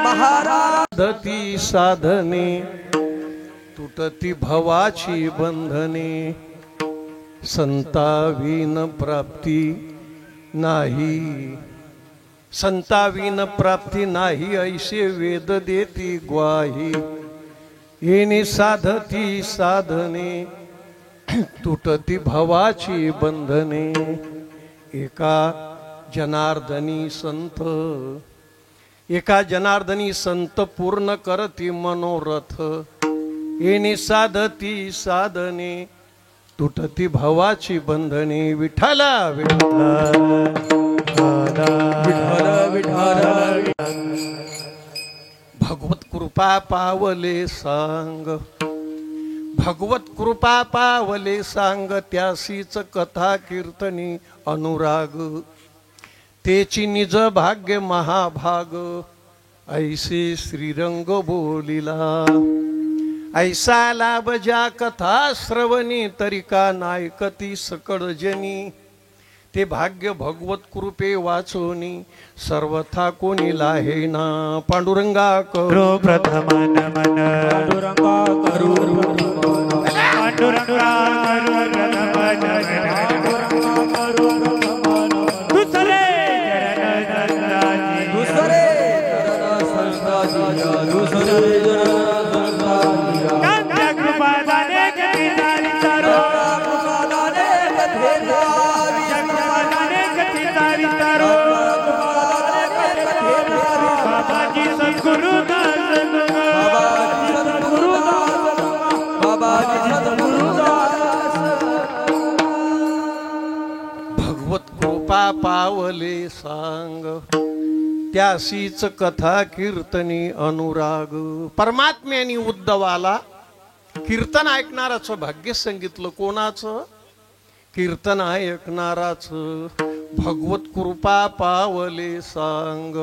महाराज साधने तुटती भवाची बंधने, संताविन प्राप्ती नाही, संताविन प्राप्ती नाही, ऐसे वेद देती ग्वाही। येणे साधती साधने तुटती भवाची बंधने, एका जनार्दनी संत, एका जनार्दनी संत पूर्ण करती मनोरथ। येणे साधती साधने तुटती भवाची बंधने, विठ्ठला विठ्ठला विठ्ठला विठ्ठला। भगवत कृपा पावले सांग, भगवत कृपा पावले सांग, त्यासीच कथा कीर्तनी अनुराग। तेची निज भाग्य महाभाग, ऐसे श्रीरंग बोलिला। ऐसा लाभ ज्या कथा श्रवणी, तरिका नायकती सकळ जनी। ते भाग्य भगवत कृपे वाचोनी, सर्वथा कोणी लाहेना। पांडुरंगा करू प्रथम नमन, पांडुरंगा करू पांडुरंगा करू दुसरे दुसरे भगवत कृपा पावले सांग, त्यासीच कथा कीर्तनी अनुराग। परमात्म्याने उद्धवाला कीर्तन ऐकणाराचं भाग्य सांगितलं। कोणाचं? कीर्तन ऐकणाराचं। भगवत कृपा पावले सांग,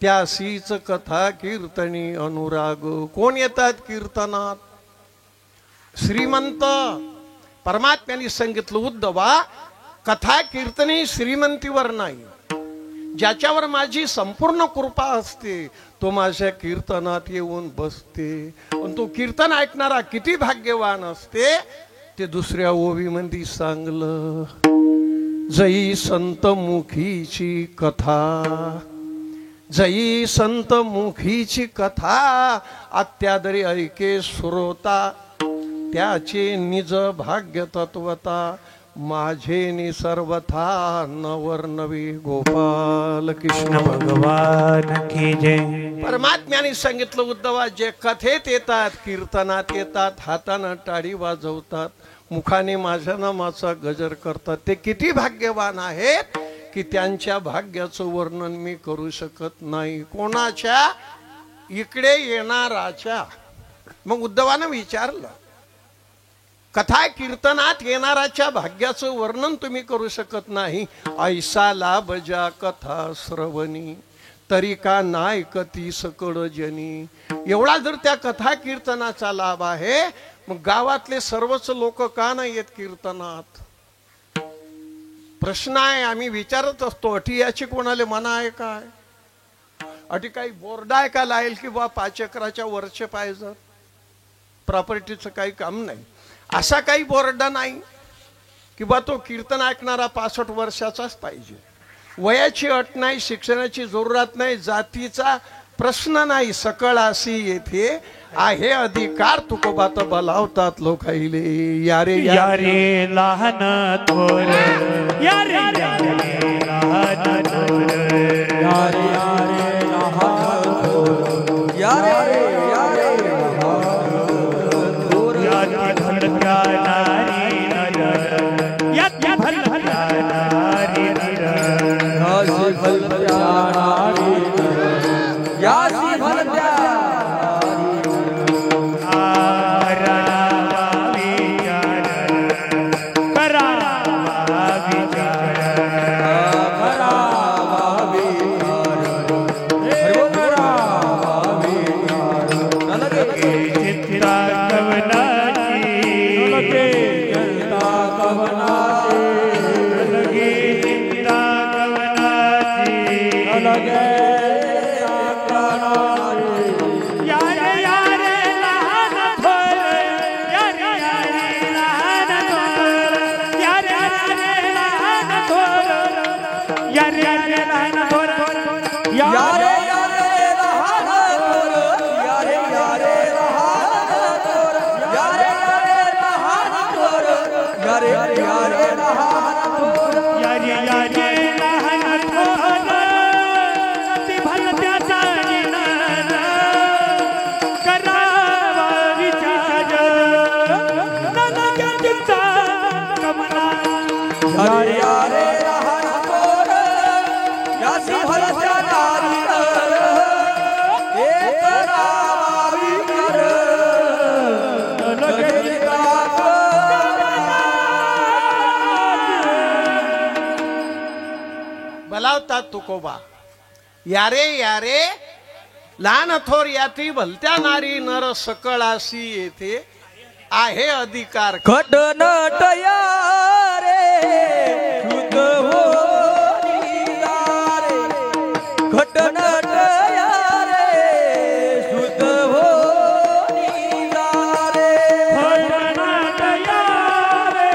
त्यासीच कथा कीर्तनी अनुराग। कोण येतात कीर्तनात? श्रीमंत। परमात्म्याने सांगितलं उद्धवा, कथा कीर्तनी श्रीमंतीवर नाही, ज्याच्यावर माझी संपूर्ण कृपा असते तो माझ्या कीर्तनात येऊन बसते। पण तो कीर्तन ऐकणारा किती भाग्यवान असते ते दुसऱ्या ओवीमध्ये सांगलं। जई संत मुखीची कथा, जई संत मुखीची कथा, अत्यादरी ऐके श्रोता, त्याचे निज भाग्य तत्वता। माझे सर्वथा नवर नवी गोपाल कृष्ण भगवान की जय। परमात्म्याने सांगितलं उद्धवा, जे कथेत येतात, कीर्तनात येतात, हातानं टाळी वाजवतात, मुखाने माझ्या नामाचा गजर करतात, ते किती भाग्यवान आहेत की त्यांच्या भाग्याचं वर्णन मी करू शकत नाही। कोणाच्या? इकडे येणाराच्या। मग उद्धवानं विचारलं, कथा कीर्तनात येणाराच्या भाग्याचं वर्णन तुम्ही करू शकत नाही, ऐसा लाभ ज्या कथा श्रवणी, तरिका नायकती सकळ जनी। एवढा जर त्या कथा कीर्तनाचा लाभ आहे, मग गावातले सर्वच लोक का नाही येत कीर्तनात? प्रश्न आहे, आम्ही विचारत असतो। अटी याची कोणाला मना आहे काय? अटी काही बोर्ड आहे का लाईल की बा 5 एकराच्या वरचे पाहिजे, प्रॉपर्टीचं काही काम नाही, असा काही बोर्ड नाही की बा तो कीर्तन ऐकणारा 65 वर्षाचाच पाहिजे। वयाची अट नाही, शिक्षणाची जरूरत नाही, जातीचा प्रश्न नाही, सकळासी येथे आहे अधिकार। तुकोबात बोलावतात लोकाईले, यारे यारे लहान थोर, यारे यारे लहान थोर, यारे यारे लहान थोर, यारे यारे लहान थोर। याती भलत्या नारी नर, याती भलत्या नारी नर, यासी भलत्या नारी नर, यासी भलत्या विचार, करा विचार। चिंता कवनाची लगे चिंता कवनाची लगे चिंता कवनाची लगे यारे यारे लहान थोर यारे यारे लहान थोर यारे यारे लहान थोर यारे यारे लहान थोर यारे बलावतात तुकोबा यारे यारे लहान थोर याती भलत्या नारी नर सकळासी येथे आहे अधिकार खट नट यारे शुद्ध होरी यारे खट नट यारे शुद्ध होरी यारे खट नट यारे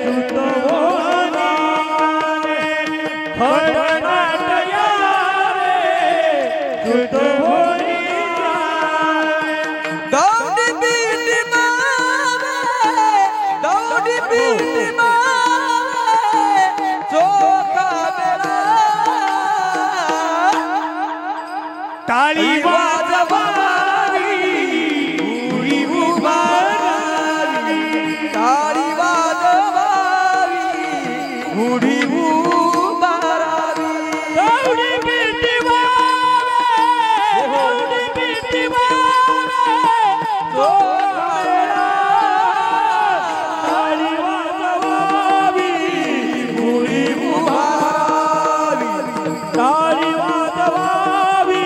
शुद्ध होरी खट नट यारे शुद्ध होरी दौडी बीटी मारे दौडी बीटी मारे चोखा बेला टाळी वाजवावी उडी उभारावी टाळी वाजवावी उडी उभारावी दौडी बीटी वावे दौडी बीटी वावे चोखा बेला टाळी वाजवावी उडी उभारावी टाळी वाजवावी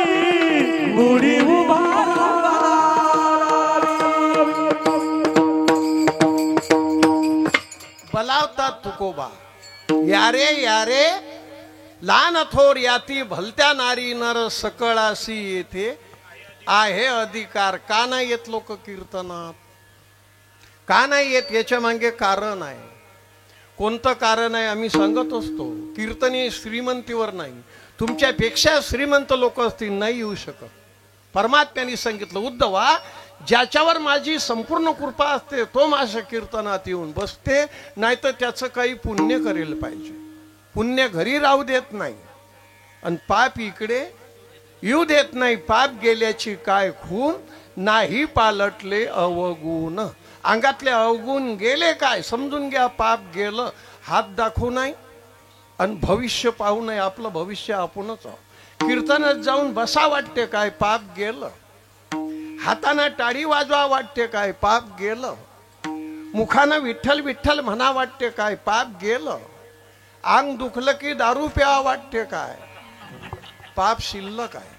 उडी बलावतात तुकोबा यारे यारे लहान थोर याती भलत्या नारी नर सकळासी येथे आहे अधिकार का नाही येत लोक कीर्तनात का नाही येत याच्या मागे कारण आहे कोणतं कारण आहे आम्ही सांगत असतो कीर्तनी श्रीमंतीवर नाही तुमच्यापेक्षा श्रीमंत लोक असतील नाही येऊ शकत परमात्म्याने सांगितलं उद्धवा ज्याच्यावर माझी संपूर्ण कृपा असते तो माझ्या कीर्तनात येऊन बसते नाहीतर त्याचं काही पुण्य करेल पाहिजे पुण्य घरी राहू देत नाही आणि पाप इकडे येऊ देत नाही पाप गेल्याची काय खून नाही पालटले अवगुण अंगातले अवगुण गेले काय समजून घ्या पाप गेलं हात दाखवू नाही आणि भविष्य पाहू नये आपलं भविष्य आपणच आहोत कीर्तनात जाऊन बसा वाटते काय पाप गेलं हाताने टाळी वाजवा वाटते काय पाप गेलं मुखानं विठ्ठल विठ्ठल म्हणा वाटते काय पाप गेलं अंग दुखलं की दारू प्यावा वाटते काय पाप शिल्लक आहे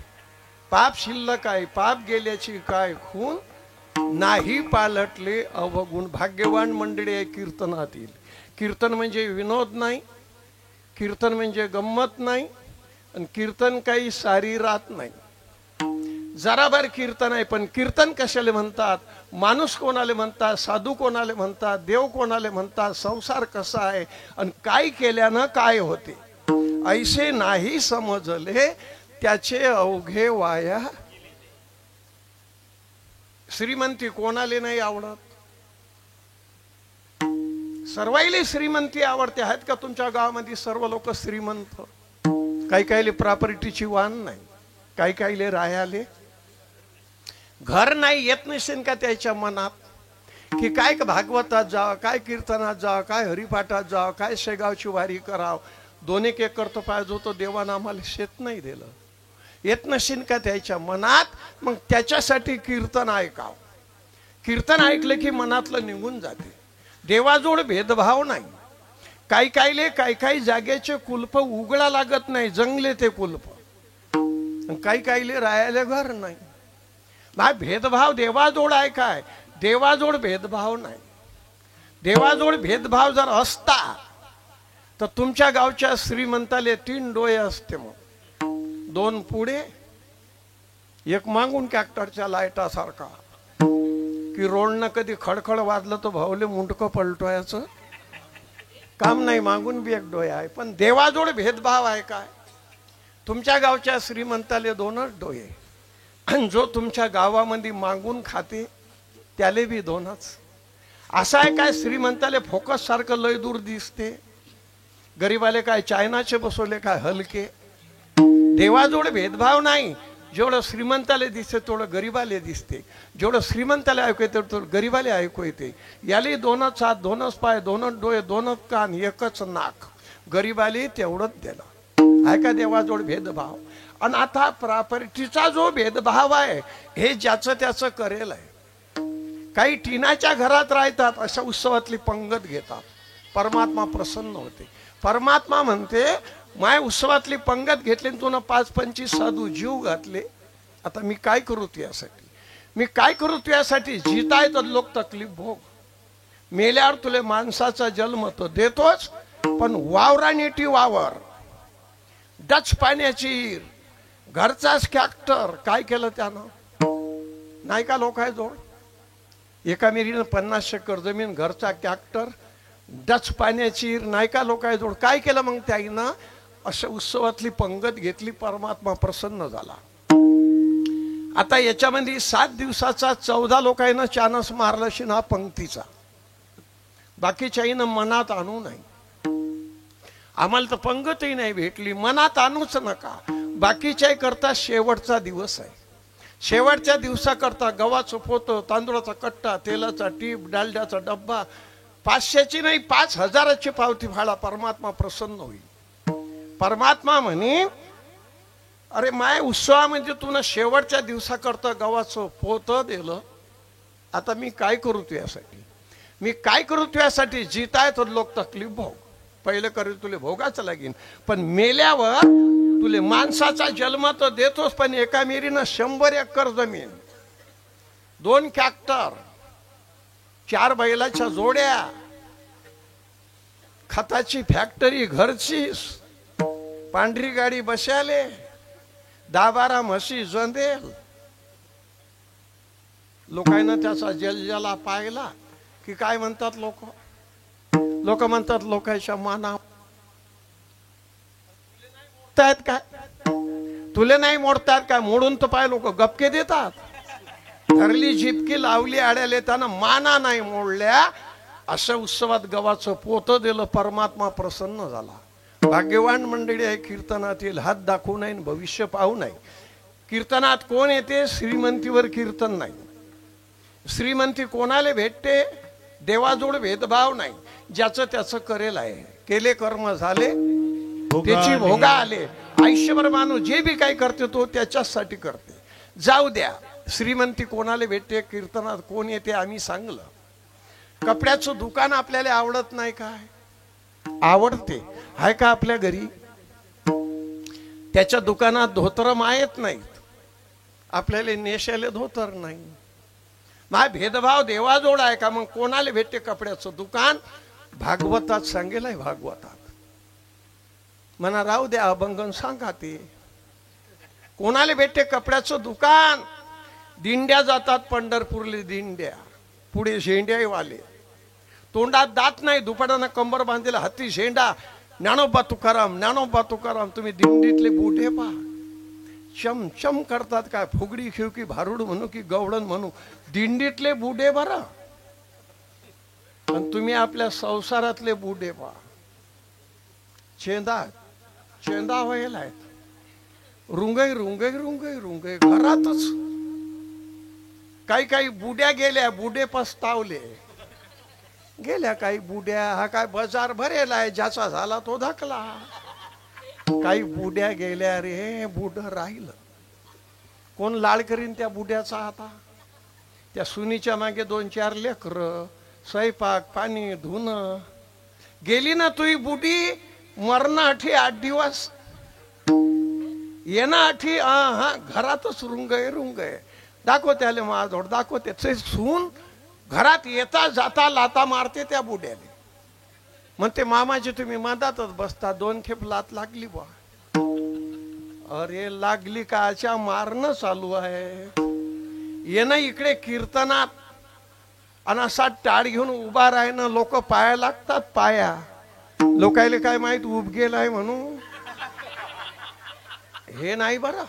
पाप शिल्लक आहे पाप गेल्याची काय खून नाही पालटले अवगुण भाग्यवान मंडळी आहे कीर्तनात येईल कीर्तन म्हणजे विनोद नाही कीर्तन म्हणजे गंमत नाही आणि कीर्तन काही सारी रात नाही जराभर कीर्तन आहे पण कीर्तन कशाला म्हणतात माणूस कोणाला म्हणतात साधू कोणाला म्हणतात देव कोणाला म्हणतात संसार कसा आहे आणि काय केल्यानं काय होते ऐसे नाही समजले त्याचे अवघे वाया श्रीमंती कोणाला नाही आवडत सर्वाईले श्रीमंती आवडते आहेत का तुमच्या गावामध्ये सर्व लोक श्रीमंत काही काहीले प्रॉपर्टीची वाण नाही काही काहीले रायाले घर नाही येत नसेल का त्याच्या मनात की काय भागवतात जा काय कीर्तनात जा काय हरिपाठात जा काय शेगावची वारी कराव 2-1 एकर तर पाहिजे होतं देवानं आम्हाला शेत नाही दिलं येत नसेल का त्याच्या मनात मग त्याच्यासाठी कीर्तन ऐकाव कीर्तन ऐकलं की मनातलं निघून जाते देवाजोड भेदभाव नाही काही काहीले काही जागेचे कुलप उघडा लागत नाही जंगले ते कुलप काही काहीले राहायला घर नाही नाही भेदभाव देवाजोड आहे काय? देवाजोड भेदभाव नाही. देवाजोड भेदभाव जर असता तर तुमच्या गावच्या श्रीमंताले 3 डोळे असते, मग 2 पुढे 1 मागून ट्रॅक्टरच्या लाईटासारखा, की रोडनं कधी खडखड वाजलं तर भाऊले मुंडकं पलटवायचं काम नाही, मागून बी 1 डोळे आहे. पण देवाजोड भेदभाव आहे काय? तुमच्या गावच्या श्रीमंताले 2च डोळे, आणि जो तुमच्या गावामध्ये मागून खाते त्याले बी 2च. असं आहे काय? श्रीमंताले फोकस सारखं लय दूर दिसते, गरीबाले काय चायनाचे बसवले काय हलके. देवाजोड भेदभाव नाही. जेवढं श्रीमंताले दिसते तेवढं गरीबाले दिसते, जेवढं श्रीमंताले ऐकू येते तेवढं गरीबाले ऐकू येते. याले 2च हात, 2च पाय, 2च डोळे, 2च कान, 1च नाक. गरीबाले तेवढंच दिलं. आहे का देवाजोड भेदभाव? आणि आता प्रॉपर्टीचा जो भेदभाव आहे हे ज्याचं त्याचं करेल आहे. काही टिनाच्या घरात राहतात, अशा उत्सवातली पंगत घेतात, परमात्मा प्रसन्न होते. परमात्मा म्हणते माय उत्सवातली पंगत घेतली, तुला 5-25 साधू जीव घातले, आता मी काय करू तुझ्यासाठी? मी काय करू तुझ्यासाठी? जिताय तर लोक तकलीफ भोग, मेल्यावर तुले माणसाचा जन्म तो देतोच, पण वावरानेटी वावर, डच पाण्याची घरचाच ट्रॅक्टर, काय केलं त्यानं? नाही का लोक आहे जोड? एका मिरीनं 50 एकर जमीन, घरचा ट्रॅक्टर, डच पाण्याची नाही का लोक आहे जोड? काय केलं मग त्याईनं? अशा उत्सवातली पंगत घेतली, परमात्मा प्रसन्न झाला. आता याच्यामध्ये 7 दिवसाचा 14 लोकांना चानस मारला शिना पंक्तीचा, बाकीच्याईनं मनात आणू नाही. आम्हाला तर पंगतही नाही भेटली, मनात आणूच नका. बाकीच्या करता शेवटचा दिवस आहे, शेवटच्या दिवसाकरता गव्हाचं पोतं, तांदूळाचा कट्टा, तेलाचा टीप, डालड्याचा डब्बा, 500ची नाही 5000ची पावती फाडा, परमात्मा प्रसन्न होईल. परमात्मा म्हणे अरे माय उत्सवामध्ये तुला शेवटच्या दिवसाकरता गव्हाचं पोतं दिलं, आता मी काय करू तुझ्यासाठी? मी काय करू तुझ्यासाठी? जिताय तर लोक तकलीफ भोग, पहिले करी तुले भोगाचं लागेल, पण मेल्यावर तुले माणसाचा जन्म तर देतोच, पण एका मेरीनं 100 एकर जमीन, 2 ट्रॅक्टर, 4 बैलाच्या जोड्या, खताची फॅक्टरी घरची, पांढरी गाडी बसाले, 10-12 म्हशी जंदेल. लोकांना त्याचा जलजला पाहिला की काय म्हणतात लोक? लोक म्हणतात लोकांच्या माना काय, तुले नाही मोडतात काय? मोडून तर पाय लोक गपके देतात. धरली झिपकी लावली आड्याले, त्यानं माना नाही मोडल्या. अशा उत्सवात गव्हाचं पोतं दिलं, परमात्मा प्रसन्न झाला. भाग्यवान मंडळी आहे कीर्तनात येईल, हात दाखवू नाही, भविष्य पाहू नाही. कीर्तनात कोण येते? श्रीमंतीवर कीर्तन नाही. श्रीमंती कोणाला भेटते? देवाजोड भेदभाव नाही, ज्याचं त्याचं करेल आहे. केले कर्म झाले त्याची भोगा आले. आयुष्यभर माणूस जे बी काही करते तो त्याच्यासाठी करते. जाऊ द्या, श्रीमंती कोणाला भेटते? कीर्तनात कोण येते? आम्ही सांगलं. कपड्याचं दुकान आपल्याला आवडत नाही काय? आवडते. आहे का आपल्या घरी? त्याच्या दुकानात धोतर मायत नाहीत, आपल्याला नेशाले धोतर नाही. मा भेदभाव देवाजोड आहे का? मग कोणाला भेटते कपड्याचं दुकान? भागवतात सांगेल आहे, भागवतात म्हणा राहू द्या, अभंगन सांगा ते. कोणाला भेटते कपड्याचं दुकान? दिंड्या जातात पंढरपूरले, दिंड्या पुढे झेंड्या वाले, तोंडात दात नाही, दुपारानं कंबर बांधलेला हाती झेंडा, ज्ञानोबा तुकाराम, ज्ञानोबा तुकाराम. तुम्ही दिंडीतले बुढे पा चमचम करतात काय? फुगडी खेळू की भारुड म्हणू की गवळण म्हणू, दिंडीतले बुढे बरं. आणि तुम्ही आपल्या संसारातले बुढे पा चेंदा चेंदा व्हायला आहेत. रुंगई रुंगई रुंगई रुंगई घरातच. काही काही बुड्या गेल्या, बुडे पस्तावले. गेल्या काही बुड्या. हा काय बाजार भरेल आहे, ज्याचा झाला तो धकला. काही बुड्या गेल्या रे, बुड राहिलं. कोण लाड करीन त्या बुड्याचा? आता त्या सुनीच्या मागे 2-4 लेकर, स्वयंपाक पाणी धुणं. गेली ना तुही बुडी, मरणाठी 8 दिवस, येणाठी हा घरातच रुंगय रुंगय. दाखव त्याला माझोड, दाखव त्याचे सून घरात येता जाता लाता मारते त्या बुड्याले. म्हणते मामाजी तुम्ही मधातच बसता, 2 खेप लात लागली बा. अरे लागली का, अशा मारणं चालू आहे. येणं इकडे कीर्तनात आणि असा टाळ घेऊन उभा राहणं, लोक पाया लागतात. पाया लोकायले काय माहित उब गेलाय म्हणून, हे नाही बरं.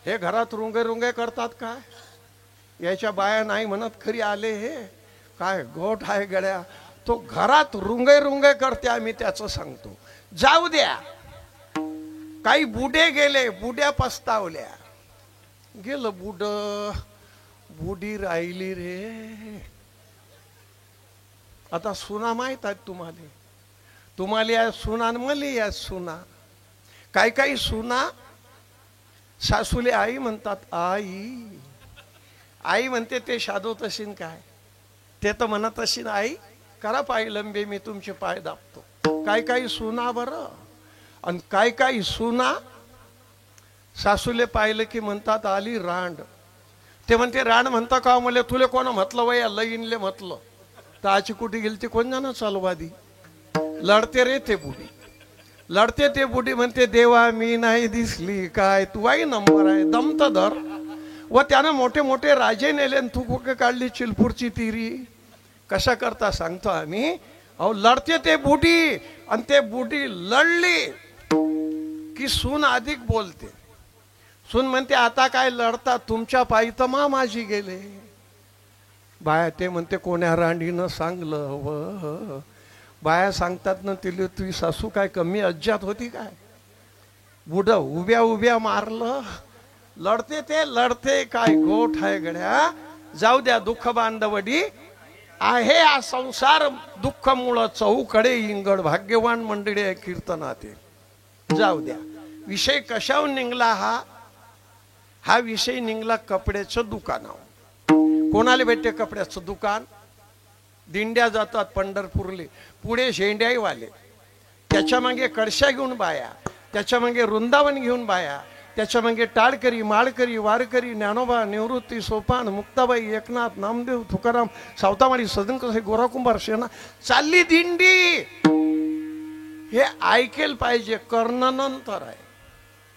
हे घरात रुंगे रुंगे करतात काय, याच्या बाया नाही म्हणत खरी आले. हे काय गोठ आहे गड्या, तो घरात रुंगे रुंगे करते. आम्ही त्याचं सांगतो. जाऊ द्या, काही बुडे गेले, बुड्या पस्तावल्या. गेलं बुड, बुडी राहिली रे. आता सुना माहित आहेत तुम्हाला, तुम्हाला या सुना मला या सुना. काही काही सुना सासूले आई म्हणतात. आई आई म्हणते ते शादवत असेल काय, ते तर म्हणत असेल आई करा पाय लंबे, मी तुमचे पाय दाबतो. काय काही सुना बरं. आणि काय काही सुना सासूले पाहिलं की म्हणतात आली रांड. ते म्हणते रांड म्हणता का मला, तुले कोण म्हटलं वया लईनले म्हटलं तर आची कुठे गेली ती कोण जाणं चालवादी. लढते रे ते बुडी, लढते ते बुडी. म्हणते देवा मी नाही दिसली काय, तू आई नंबर आहे दमत धर. व त्यानं मोठे मोठे राजे नेले, तू कुठे काढली चिलपूरची तिरी. कशा करता सांगतो आम्ही. अहो लढते ते बुडी, आणि ते बुडी लढली की सून अधिक बोलते. सून म्हणते आता काय लढता, तुमच्या पायी तर मामाजी गेले. बाया ते म्हणते कोण्या रांडीनं सांगलं व. बाया सांगतात ना तिला, तुझी सासू काय कमी अज्जात होती काय. बुड उभ्या उभ्या मारलं. लढते ते लढते, काय गोठ आहे गड्या. जाऊ द्या, दुःख बांधवडी आहे हा संसार. दुःख मुळ चौकडे इंगड, भाग्यवान मंडळी आहे कीर्तनात. जाऊ द्या, विषय कशावर निघला. हा विषय निघला कपड्याचं दुकानावर. कोणाला भेटते कपड्याचं दुकान. दिंड्या जातात पंढरपूरले, पुढे शेंड्याई वाले, त्याच्या मागे कळशा घेऊन बाया, त्याच्या मागे वृंदावन घेऊन बाया, त्याच्या मागे टाळकरी माळकरी वारकरी ज्ञानोबा निवृत्ती सोपान मुक्ताबाई एकनाथ नामदेव तुकाराम सावतामाळी सदनकसे गोराकुंभार शेना. चालली दिंडी. हे ऐकेल पाहिजे, करणं नंतर आहे.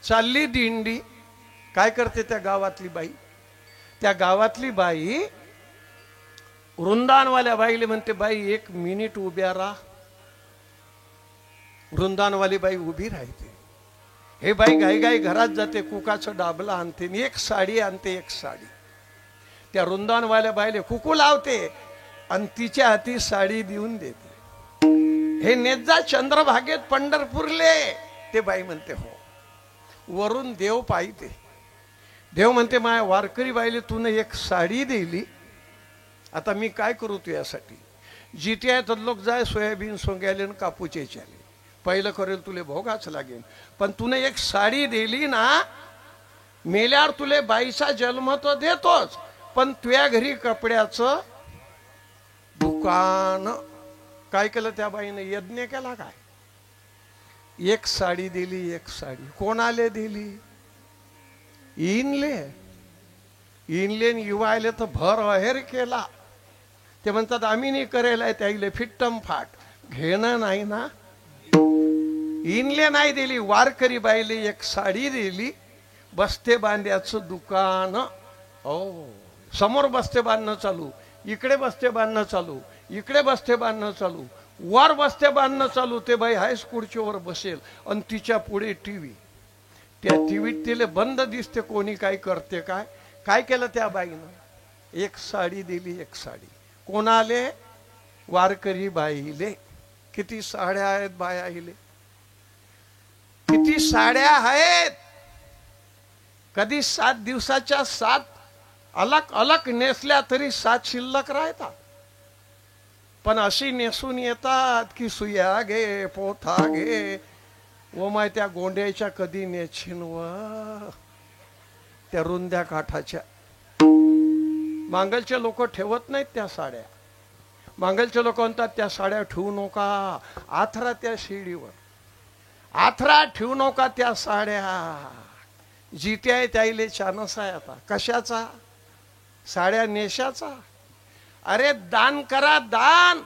चालली दिंडी. काय करते त्या गावातली बाई, त्या गावातली बाई वृंदावनवाल्या बाईले म्हणते बाई 1 मिनिट उभ्या राहा. वृंदावनवाली बाई उभी राहते. हे बाई गाई गाई घरात जाते, कुकाचं डाबला आणते, 1 साडी आणते. 1 साडी त्या वृंदावनवाल्या बाईले कुकू लावते आणि तिच्या हाती साडी देऊन देते. हे नेजा चंद्रभागेत पंढरपूरले. ते बाई म्हणते हो. वरून देव पाहिते. देव म्हणते माया वारकरी बाईले तूने 1 साडी दिली, आता मी काय करू तुझ्यासाठी. जिथे आहे तर लोक जाय सोयाबीन सोंग्याले कापूचे चाले, पहिलं करेल तुले भोगाच लागेल. पण तुने 1 साडी दिली ना, मेल्यावर तुले बाईचा जन्म तर देतोच, पण तुझ्या घरी कपड्याचं दुकान. काय केलं त्या बाईने, यज्ञ केला काय. 1 साडी दिली. 1 साडी कोणाले दिली. इनले युवायले तर भर अहेर केला. ते म्हणतात आम्ही नाही करेल आहे, त्याईले फिट्टम फाट घेणं नाही ना. इनले नाही दिली. वारकरी बाईले 1 साडी दिली. बस्ते बांध्याचं दुकान. ओ समोर बस्ते बांधणं चालू, इकडे बस्ते बांधणं चालू, इकडे बस्ते बांधणं चालू, वर बस्ते बांधणं चालू. ते बाई हायस खुर्चीवर बसेल आणि तिच्या पुढे टीव्ही. त्या टीव्हीत तिले बंद दिसते कोणी काय करते काय. काय केलं त्या बाईनं, 1 साडी दिली. 1 साडी कोणाले, वारकरी बाईले. किती साड्या आहेत बायाले, किती साड्या आहेत. कधी 7 दिवसाच्या 7 अलग अलग नेसल्या तरी 7 शिल्लक राहतात. पण अशी नेसून येतात की सुया घे पोथा घे. व माय त्या गोंड्याच्या कधी नेछीन व त्या रुंद्या काठाच्या. मांगलचे लोक ठेवत नाहीत त्या साड्या. मांगलचे लोक म्हणतात त्या साड्या ठेवू नका, आथरा त्या शिडीवर, आथरा ठेवू नका त्या साड्या. जिते आहे त्याईले चानस आहे आता. कशाचा? साड्या नेशाचा. अरे दान करा, दान.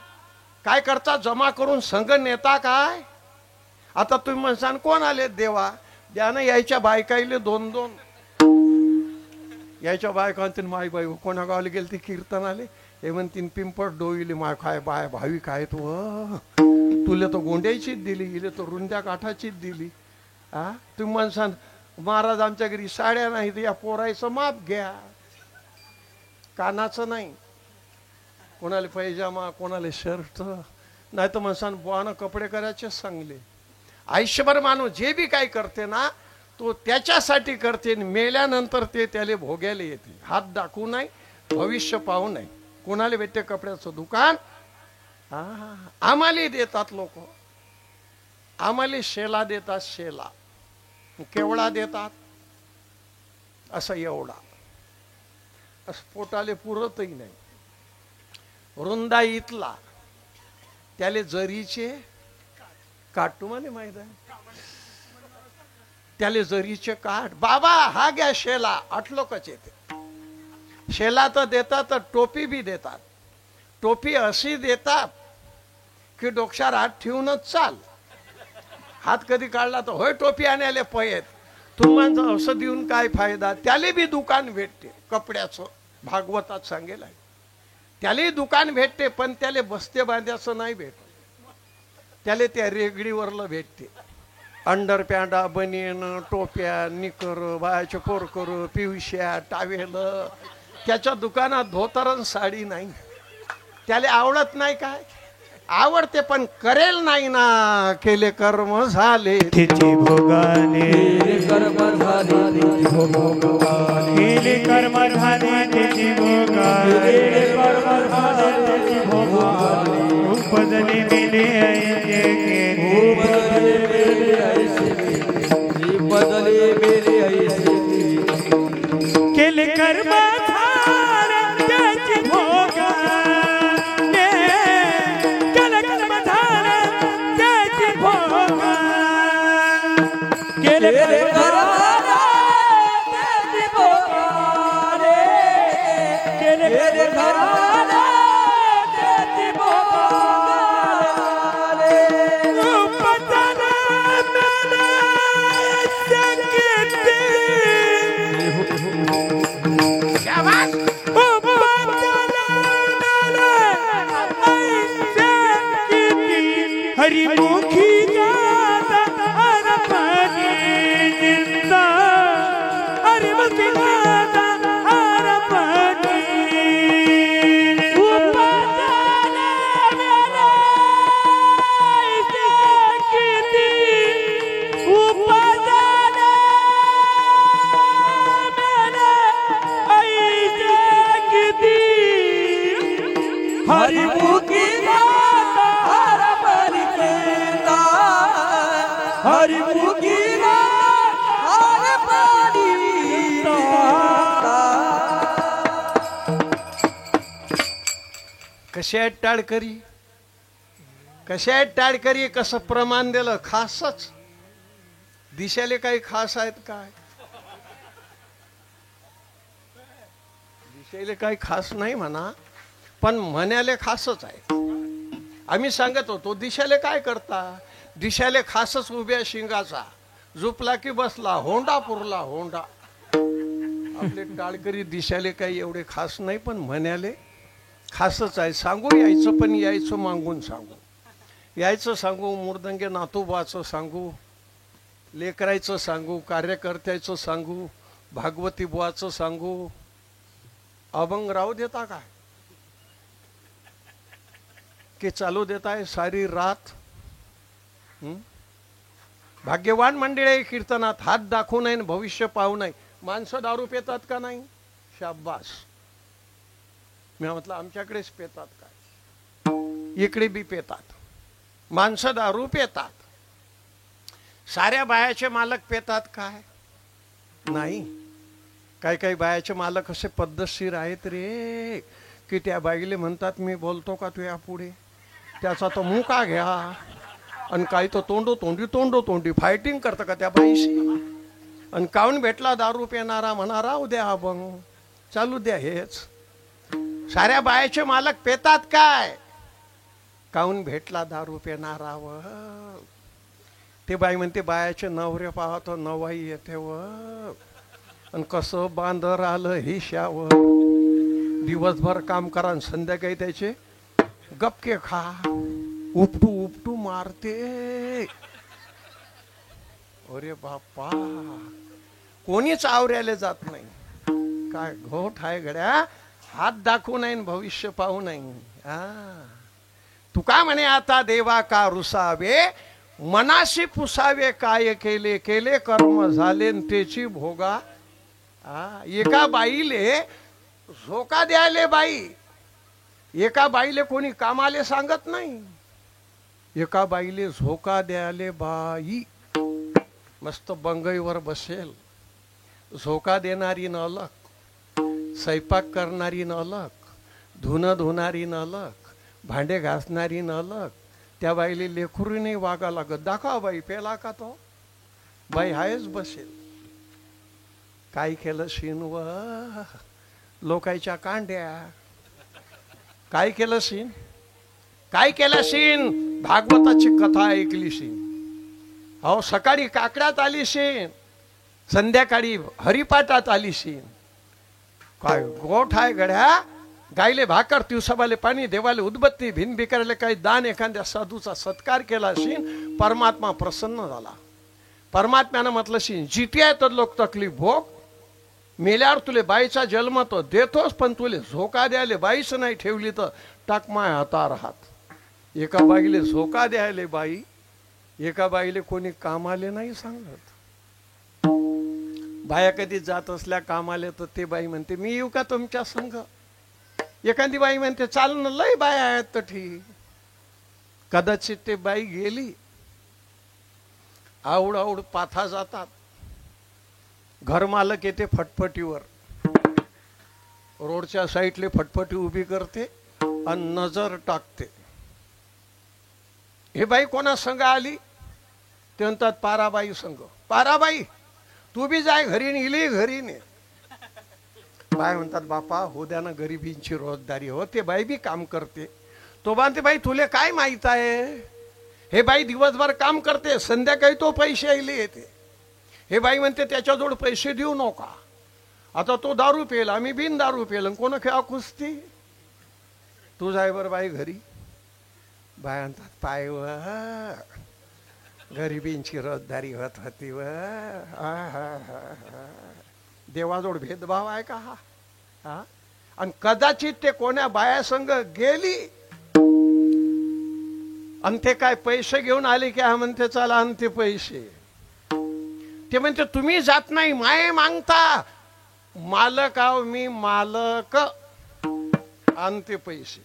काय करता? जमा करून संघ नेता काय? आता तुम्ही म्हणसान कोण आले? देवा द्या ना. यायच्या बायकाईले 2-2 यायच्या बायका म्हणतील माय बाई कोणा गावाला गेली ती कीर्तन आले. हे म्हणतीन पिंपट डोईले माय काय बाय भावी काय तू तुला तर गोंड्याचीच दिली, इले तर रुंद्या काठाचीच दिली. तुम्ही म्हणसान महाराज आमच्या घरी साड्या नाहीत, या पोरायचं माप घ्या. कानाचं नाही, कोणाला पैजामा कोणाला शर्ट. नाही तर म्हणसान बुवानं कपडे करायचे चांगले. आयुष्यभर माणूस जे बी काय करते ना तो त्याच्यासाठी करते. मेल्यानंतर ते त्याला भोग्याला येते. हात दाखवू नाही, भविष्य पाहू नाही. कोणाला भेटते कपड्याचं दुकान? आम्हाला देतात लोक. आम्हाला शेला देतात. शेला केवढा देतात? असं एवढा. असं पोटाले पुरतही नाही. रुंदा इथला त्याले जरीचे काठ. तुम्हाला माहित आहे त्याले जरीचे काठ. बाबा हा घ्या शेला. 8 लोकच येते. शेला तर देतात, तर टोपी बी देतात. टोपी अशी देतात की डोक्यावर हात ठेवूनच चाल. हात कधी काढला तर होय टोपी आणायला पयत. तुम्हाला असं देऊन काय फायदा? त्याले बी दुकान भेटते कपड्याचं. भागवतात सांगेल आहे त्याले दुकान भेटते, पण त्याले बस्ते बांध्याचं नाही भेटत. त्याले त्या रेगडीवरलं भेटते. अंडरपॅन्टा, बनियन, टोप्या, निकर, बायाचे पोरकर, पिवश्या, टावेल. त्याच्या दुकानात धोतर साडी नाही. त्याला आवडत नाही. काय आवडते पण करेल नाही ना. केले कर्म झाले तिची भोगाले, कर्म झाले केले कर्म झाले तिची भोगाले, कर्म झाले तिची भोगाले. उपजले मेले ऐसे केले, बदले मेरे ऐसे, बदले मेरे ऐसे केले कर्म झाले त्याची भोगाले, केले कर्म झाले त्याची भोगाले, केले कर्म हरिमुखी जाता हरपनी जिंदा, हरिमुखी जाता हरपनी उपदाने मेरे किती, उपदाने मेरे किती. हरिमुखी हरिमुखी कशा आहेत टाळकरी? कशा आहेत टाळकरी? कसं प्रमाण दिलं? खासच. दिशाले काही खास आहेत काय? दिशाले काही खास नाही म्हणा, पण म्हणाले खासच आहे. आम्ही सांगत होतो दिशाले काय करता? दिशाले खासच उभ्या शिंगाचा. झोपला की बसला, होंडा पुरला होंडा. आपले टाळकरी दिशाले काही एवढे खास नाही, पण म्हणाले खासच आहे. सांगू यायचं, पण यायचं मागून सांगू. यायचं सांगू, मुर्दंगे नातोबाचं सांगू, लेकरायचं सांगू, कार्यकर्त्याचं सांगू, भागवती बुवाचं सांगू. अभंग राहू देता काय की चालू देताय सारी रात? भाग्यवान मंडळी कीर्तनात हात दाखवू नये, भविष्य पाहू नये. माणसं दारू पितात का नाही? शाबास. मी म्हटलं आमच्याकडेच पितात काय? इकडे बी पितात. माणसं दारू पितात. साऱ्या बायाचे मालक पितात काय? नाही. काही काही बायाचे मालक असे पद्धतशीर आहेत रे की त्या बाईले म्हणतात मी बोलतो का तुझ्या पुढे? त्याचा तो मुका घ्या. आणि काही तो तोंडो तोंडी फायटिंग करतं का त्या बाईशी? आणि काहून भेटला दारू पिणारा म्हणा राहू द्या अभंग चालू द्या हेच. साऱ्या बायाचे मालक पेतात काय, काहून भेटला दारू पिणारा व ते बाई म्हणते बायाचे नवरे पाहतो नवाई येते व आणि कसं बांधर आलं हिशावर. दिवसभर काम करा आणि संध्याकाळी त्याचे गपके खा, उपटू उपटू मारते. अरे बाप्पा, कोणीच आवऱ्याले जात नाही. काय घोट आहे गड्या, हात दाखवू नाही भविष्य पाहू नाही. तू का म्हणे आता देवा का रुसावे, मनाशी पुसावे काय केले, केले कर्म झाले त्याची भोगा. एका बाईले झोका द्यायले बाई, एका बाईले कोणी कामाले सांगत नाही. एका बाईले झोका द्यायले बाई मस्त बंगईवर बसेल, झोका देणारी न अलग, स्वयंपाक करणारी न अलग, धुणं धुणारी न अलग, भांडे घासणारी न अलग. त्या बाईले लेकरू नाही वागा लागत. दाखवा बाई पेला का तो, बाई हायच बसेल. काय केलं शिन व लोकांच्या कांड्या, काय केलं शिन, काय केलं शिन. भागवताची कथा ऐकली शिन. अहो सकाळी काकड्यात आली शिन, संध्याकाळी हरिपाठात आली शिन. काय गोठ आहे गड्या. गायले भाकर, दिवसाबाले पाणी, देवाले उदबत्ती, भिन भिकायले काही दान, एखाद्या साधूचा सत्कार केला शिन, परमात्मा प्रसन्न झाला. परमात्म्यानं म्हटलं शिन जिती आहे तर लोक तकलीफ भोग, मेल्यावर तुले बाईचा जन्म तो देतोस, पण तुले झोका द्यायले बाईच नाही ठेवली तर टाक माय हाता राहत. एका बाईले झोका द्यायले बाई, एका बाईले कोणी कामाले नाही सांगत. बाया कधी जात असल्या कामाले तर ते बाई म्हणते मी येऊ का तुमच्या संग. एखादी बाई म्हणते चाल ना, लय बाया आहेत तर ठीक. कदाचित ते बाई गेली, आवड आवड पाथा जातात. घरमालक येते फटफटीवर, रोडच्या साईडले फटफटी उभी करते आणि नजर टाकते. हे बाई कोणा संग आली, ते म्हणतात पाराबाई संग. पाराबाई तू बी जाय घरी, नेली घरी ने. बाय म्हणतात बापा हो द्या ना, गरिबींची रोजदारी हो. ते बाई बी काम करते. तो म्हणते बाई तुले काय माहित आहे, हे बाई दिवसभर काम करते, संध्याकाळी तो पैसे आले येते. हे बाई म्हणते त्याच्याजवळ पैसे देऊ नका, आता तो दारू पेल, आम्ही बिन दारू पेल, कोण खेळा कुस्ती. तू जाय बर बाई घरी. बाय म्हणतात पाय व गरिबींची रोजदारी होत होती व. देवाजवळ भेदभाव आहे का हा. आणि कदाचित ते कोण्या बाया संग गेली आणि ते काय पैसे घेऊन आले की हा म्हणते चला आणते पैसे. ते म्हणते तुम्ही जात नाही, माये मागता. मालक आहो मी, मालक आणते पैसे.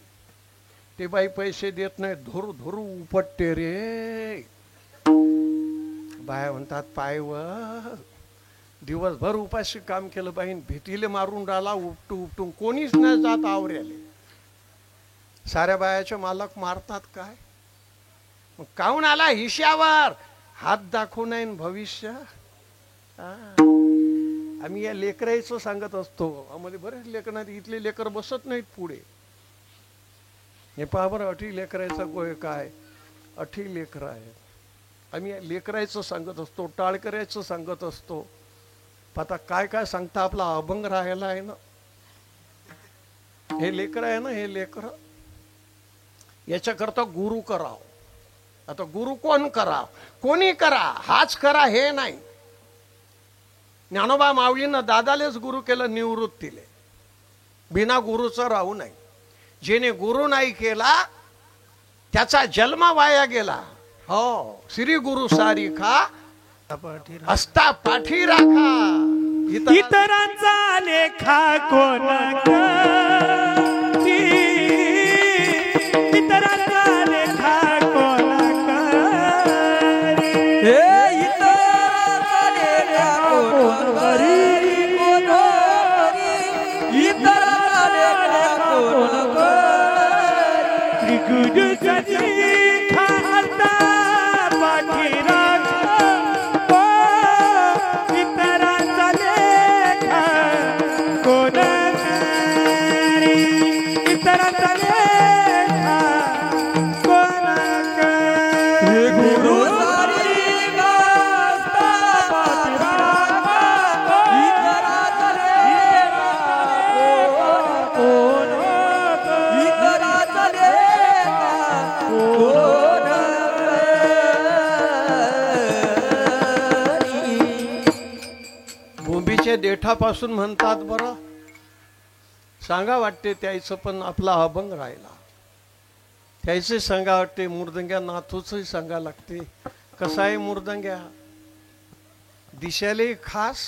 ते बाई पैसे देत नाही, धुरू धुरू उपटते रे. बाया म्हणतात पाय व दिवसभर उपाशी काम केलं बाईन, भीतीले मारून राहिला उपटू उपटून, कोणीच नाही जात आवऱ्याले. साऱ्या बायाचे मालक मारतात काय. मग काहून आला हिश्यावर, हात दाखवू नाही भविष्य. आम्ही या लेकरायचं सांगत असतो. आम्हाला बरेच लेकर, इथले लेकर बसत नाहीत पुढे. हे पहा बरं, अठी लेकरायचा गोय काय, अठी लेकर आहेत. आम्ही लेकरायचं सांगत असतो, टाळकरायचं सांगत असतो. आता काय काय सांगता आपला अभंग राहायला आहे ना. हे लेकर आहे ना, हे लेकर याच्याकरता गुरु कराव. आता गुरु कोण करा, कोणी करा, हाच करा हे नाही. ज्ञानोबा माऊलीनं दादालेच गुरु केलं निवृत्तीले, बिना गुरुचं राहू नाही. जेने गुरु नाही केला त्याचा जन्म वाया गेला. हो, श्री गुरु सारिखा असता पाठी राखा. इतरांचा लेखा कोण करी, इतरांचा लेखा कोण करी. हे इतरांचा लेखा कोण करी, कोण करी. इतरांचा लेखा कोण करी. गुरु सरीखा असता पाठी राखा, इतरांचा लेखा कोण करी गुरु सारी गास्ता इतराचा लेखा कोण इतराचा लेखा कोण बोंबीच्या देठापासून म्हणतात बरं, सांगा वाटते त्याचं, पण आपला अभंग राहिला. त्याचे सांगा वाटते, मुर्दंग्या नाथूचंही सांगा लागते. कसा आहे मुर्दंग्या, दिशायलाही खास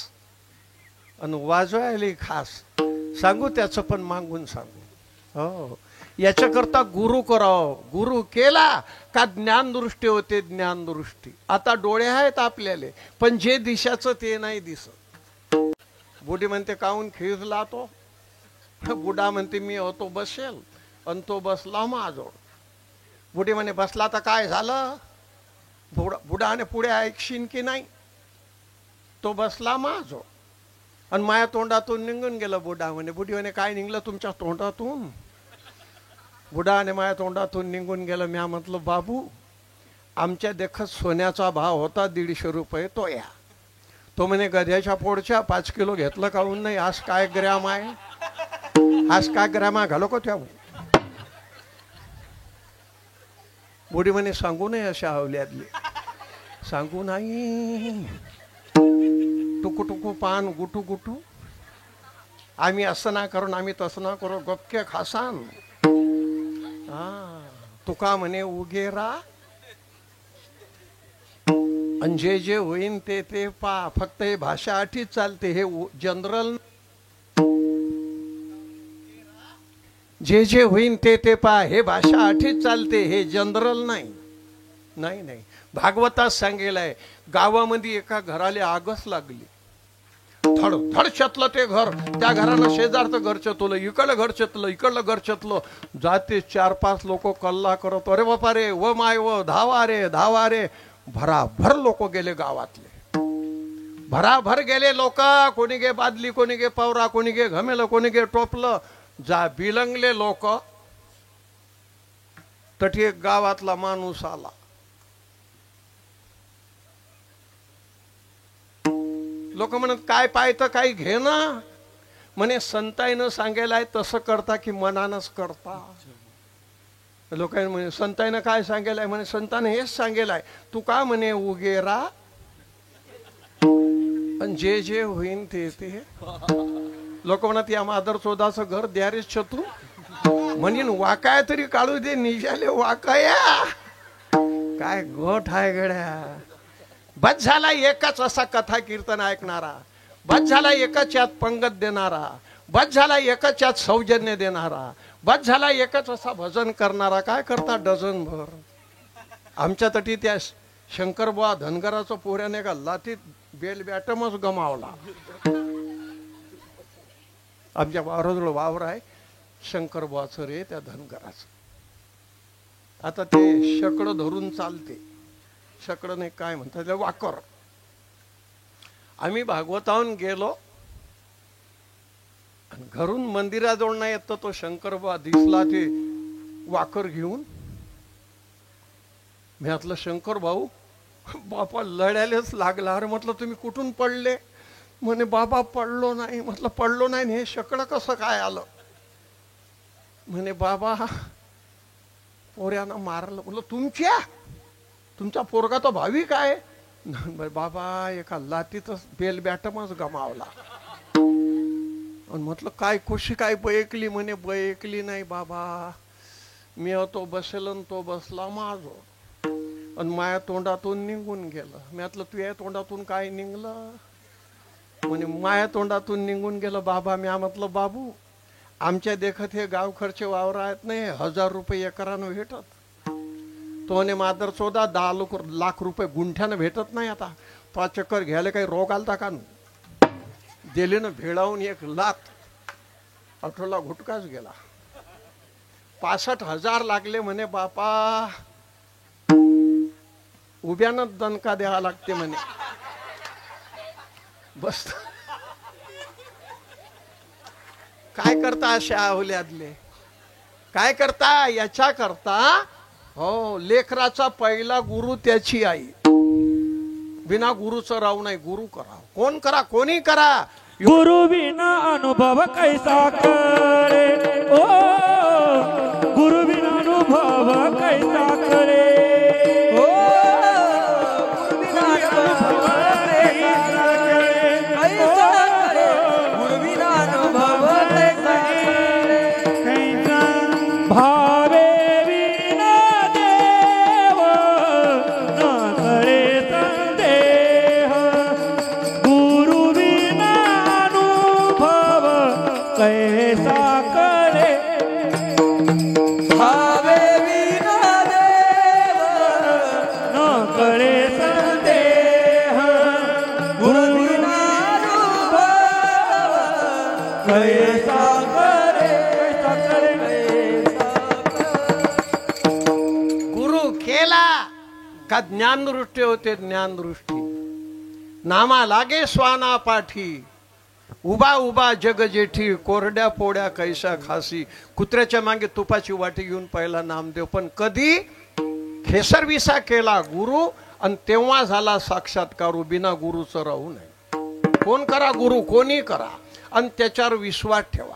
आणि वाजवायलाही खास. सांगू त्याचं, पण मागून सांगू. हो, याच्याकरता गुरु करावं. गुरु केला का ज्ञानदृष्टी होते, ज्ञानदृष्टी. आता डोळे आहेत आपल्याला, पण जे दिशाचं ते नाही दिसत. बुढी म्हणते काहून खिळला तो, बुडा म्हणते मी होतो बसेल आणि तो बसला माझोड. बुढी म्हणे बसला तर काय झालं, बुडाने पुढे ऐकशीन की नाही, तो बसला माझोड आणि माया तोंडातून निघून गेलं. बुडा म्हणे, बुढी म्हणे काय निघलं तुमच्या तोंडातून. बुडाने माया तोंडातून निघून गेलं. म्या म्हटलं बाबू, आमच्या देखत सोन्याचा भाव होता 150 रुपये तो या. तो म्हणे गध्याच्या पोडच्या 5 किलो घेतलं काहून नाही. आज काय ग्रॅम आहे, आज काय ग्रॅम आहे घालो का त्या. बुढी म्हणे सांगू नये अशा हवल्यातली, सांगू नाही. टुकू टुकू पान गुटू गुटू, आम्ही असं ना करून आम्ही तसं ना करू, गपके खासान. तुका म्हणे उगेरा आणि जे जे होईन ते ते पा. फक्त हे भाषा आठीच चालते, हे जनरल. जे जे होईन ते ते पा, हे भाषा आठीच चालते, हे जनरल नाही. नाही नाही, भागवतात सांगेलाय, गावामध्ये एका घराला आगच लागली. धड धड चतलं ते घर. त्या घरानं शेजारचं घर चतवलं, इकडलं घर चतलं, इकडलं घर चतलं. जाते 4-5 लोक कल्ला करत, अरे बापा रे, व माय व धावा रे धावा रे. भराभर लोक गेले गावातले, भराभर गेले लोक. कोणी गे बादली, कोणी गे पवरा, कोणी गे घमेलं, कोणी गे टोपलं. जा बिलंगले लोक. तठी एक गावातला माणूस आला. लोक म्हणत काय पाहतं काही घे ना. म्हणे संताईनं सांगायलाय तसं करता की मनानच करता. लोकांनी म्हणे संताईनं काय सांगेलाय. म्हणे संतानं हेच सांगेलाय, तू का म्हणे उगेरा आणि जे जे होईन ते ते. लोक म्हणत या मादर चोदाचं घर द्यारेच छतू. म्हणजे वाकाय तरी काढू दे, निजाले वाकाया. काय गोठ आहे गड्या. बस झाला एकच असा कथा कीर्तन ऐकणारा, बस झाला एकच यात पंगत देणारा, बस झाला एकच यात सौजन्य देणारा, बस झाला एकच असा भजन करणारा. काय करता डझन भर. आमच्या तटी त्या शंकरबुवा धनगराचं पोऱ्याने का लातीत बेल बॅटमच गमावला. आमच्या वावराजवळ वावर आहे शंकरबुवाचं रे त्या धनगराचं. आता ते शकड धरून चालते. शकड नाही काय म्हणतात त्याला, वाकर. आम्ही भागवताहून गेलो आणि घरून मंदिराजवळ नाही येत तो शंकरबुवा दिसला ते वाकर घेऊन. मी म्हटलं शंकर भाऊ, बापा लढायलाच लागला. अरे म्हटलं तुम्ही कुठून पडले. म्हणे बाबा पडलो नाही. म्हटलं पडलो नाही, हे शकड कसं काय आलं. म्हणे बाबा पोऱ्यानं मारलं. म्हटलं तुमचा पोरगा तो भाविक आहे. बाबा एका लातीतच बेल बॅटमच गमावला. आणि म्हटलं काय खुशी काय बयकली. म्हणे बयकली नाही बाबा, मी होतो बसेल आणि तो बसला माझो आणि माया तोंडातून निघून गेलं. मी म्हटलं तुझ्या तोंडातून काय निघलं. म्हणे माया तोंडातून निघून गेलं बाबा. मी म्हटलं बाबू आमच्या देखत हे गावखरचे वावर आहेत नाही, 1000 रुपये एकरानं भेटत. तो म्हणे मादर चोदा 10 लाख रुपये गुंठ्यानं भेटत नाही. आता 5 चक्कर घ्यायला काही रोग आलता का. दिले ना भेळावून 1 लाख. आठवला घुटकाच गेला. 65,000 लागले म्हणे बापा. उभ्यानं दणका द्यावा लागते म्हणे. बस काय करता अशा अवल्यातले. काय करता याच्या करता हो लेकराचा पहिला गुरु त्याची आई. बिना गुरुचं राहू नाही. गुरु करा. कोण करा कोणी करा. गुरु बिना अनुभव कैसा करे ओ गुरु बिना अनुभव कैसा करे ओ गुरुविना अनुभव कैसा करे गुरुविना अनुभव कैसा कैसा भावे विना देव न करे संदेह गुरु बिना अनुभव कैसा करे भावे विना देव न करे संदेह गुरुविना अनुभव कैसा करे गुरु केला का ज्ञानदृष्टी होते. ज्ञानदृष्टी नामा लागे स्वाना पाठी उभा उभा जग जेठी कोरड्या पोड्या कैसा खासी. कुत्र्याच्या मागे तुपाची वाटी घेऊन पहिला नामदेव. पण कधी खेसर विसा केला गुरु आणि तेव्हा झाला साक्षात्कारू. बिना गुरुचं राहू नये. कोण करा गुरु कोणी करा आणि त्याच्यावर विश्वास ठेवा.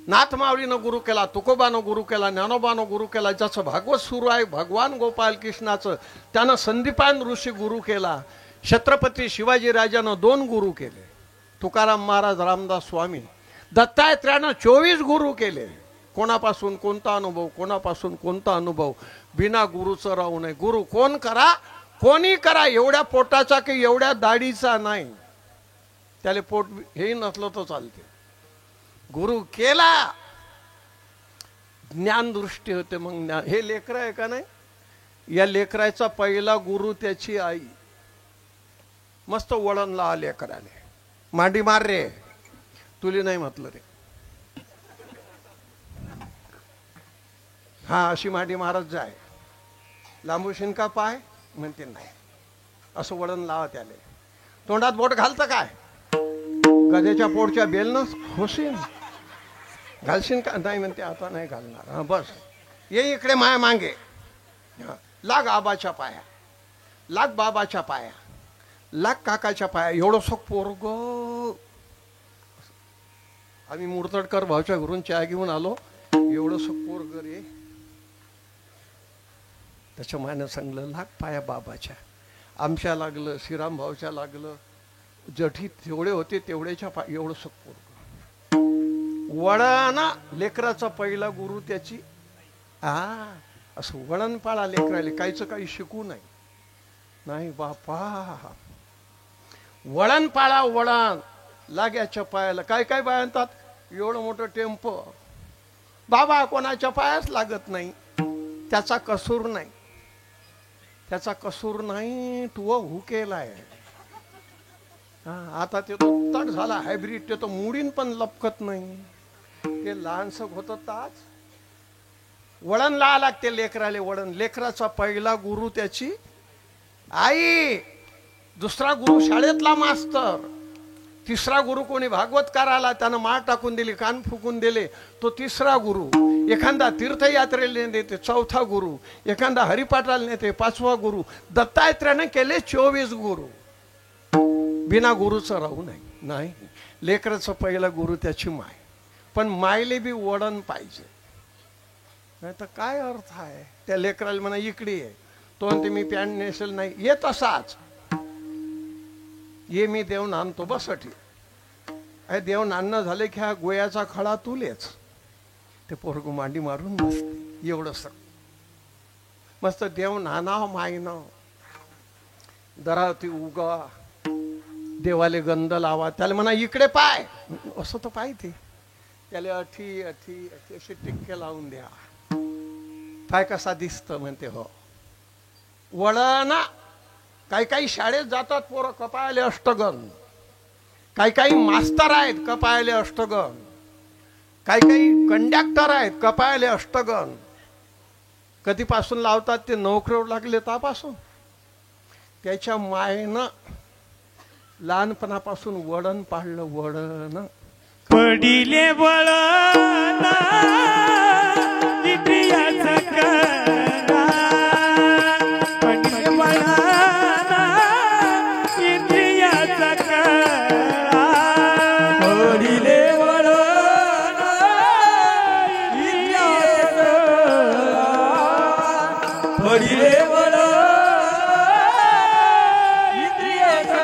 नाथ माऊलीनं गुरु केला, तुकोबानं गुरु केला, ज्ञानोबानं गुरु केला. ज्याचं भागवत सुरू आहे भगवान गोपाल कृष्णाचं त्यानं संदीपान ऋषी गुरु केला. छत्रपती शिवाजी राजानं 2 गुरु केले. तुकाराम महाराज रामदास स्वामी. दत्तात्रयानं 24 गुरु केले. कोणापासून कोणता अनुभव कोणापासून कोणता अनुभव. बिना गुरुचं राहू नये. गुरु कोण करा कोणी करा. एवढ्या पोटाचा की एवढ्या दाढीचा नाही. त्याला पोट हे नसलं तर चालते. गुरु केला ज्ञानदृष्टी होते. मग हे लेकर आहे का नाही. या लेकराचा पहिला गुरु त्याची आई. मस्त वळण ला लेकराने. मांडी मार रे तुली नाही म्हटलं रे. हा अशी मांडी मारत जाय. लांबूशीन का पाय म्हणते नाही. असं वळण लावा त्याले. तोंडात बोट घालतं काय. गध्याच्या पोटच्या बेलनं खोसीन घालशीन का नाही म्हणते. आता नाही घालणार. हा बस ये इकडे माया मांगे. लाग आबाच्या पाया लाग बाबाच्या पाया लाग काकाच्या पाया. एवढं सोक पोरग. आम्ही मुरतडकर भाऊच्या घरून चहा घेऊन आलो. एवढं सोक पोरग रे. त्याच्या मायनं सांगलं लाग पाया बाबाच्या. आमच्या लागलं श्रीराम भाऊच्या लागलं. जठी तेवढे होते तेवढ्याच्या पाय. एवढं सोक पोरग. वळणा लेकराचा पहिला गुरु त्याची असं वळण पाळा लेकराले. काहीच काही शिकू नाही. नाही बापा. वळण पाळा वळण. लाग्याच्या पायाला काय काय बाळणतात. एवढं मोठं टेम्पो. बाबा कोणाच्या पायाच लागत नाही. त्याचा कसूर नाही. त्याचा कसूर नाही. तू हुकेलाय. आता ते तो तट झाला हायब्रिड. ते तो मुडीन पण लपकत नाही. ते लहानसं होत ताच. वळण ला लागते लेकराले. वळण. लेकराचा पहिला गुरु त्याची आई. दुसरा गुरु शाळेतला मास्तर. तिसरा गुरु कोणी भागवतकाराला त्यानं माळ टाकून दिली कान फुकून दिले तो तिसरा गुरु. एखादा तीर्थयात्रेला नेते चौथा गुरु. एखादा हरिपाठाला नेते 5वा गुरु. दत्तात्रयाने केले 24 गुरु. बिना गुरुचं राहू नाही. लेकराचं पहिला गुरु त्याची माय. पण मायले बी वळण पाहिजे. नाही तर काय अर्थ आहे. त्या लेकराला म्हणा इकडे ये. तो म्हणते मी पॅन्ट नेसेल नाही. ये तसाच ये. मी देव नांदतो बसठी. अरे देव नांदणं झाले की हा गोयाचा खडा तुलेच. ते पोरगू मांडी मारून बसते. एवढं सर मस्त देव नानाव मायनं. दरावती उगा. देवाले गंध लावा. त्याला म्हणा इकडे पाय. असं तर पाहिजे. त्याला अठी अठी अठी असे टिक्के लावून द्या. पाय कसा दिसत म्हणते. हो वळणा. काही काही शाळेत जातात पोरं कपायले अष्टगण. काही काही मास्तर आहेत कपायले अष्टगण. काही काही कंडक्टर आहेत कपायले अष्टगण. कधीपासून लावतात ते नोकरीवर लागले त्यापासून. त्याच्या मायेनं लहानपणापासून वळण पाळलं. वळण पडिले वळणा इंद्रियाचा कळा पडिले वळणा इंद्रियाचा कळा पडिले वळणा इंद्रियाचा पडिले वळणा इंद्रियाचा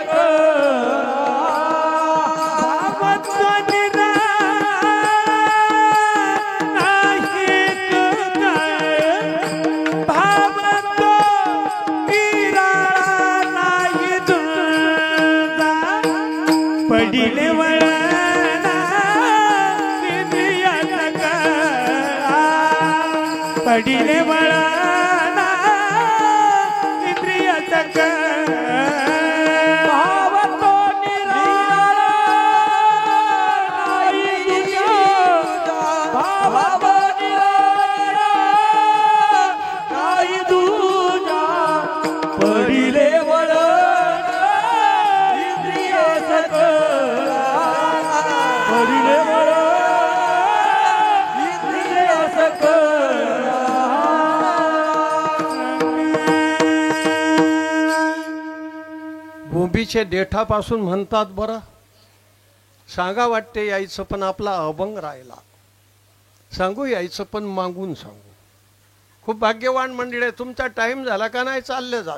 पडिले वळणा इंद्रियाचा कळा पडिले वळणा इंद्रियाचा कळा भाव तो निराळा नाही तुझा भाव निराळा नाही तुझा पडिले वळणा इंद्रियाचा कळा पडिले वळणा इंद्रियाचा कळा बोंबीचे देठापासून म्हणतात बरं सांगा वाटते यायचं पण आपला अभंग राहिला सांगू यायचं पण मागून सांगू खूप भाग्यवान मंडळी आहे तुमचा टाइम झाला का नाही चालले जा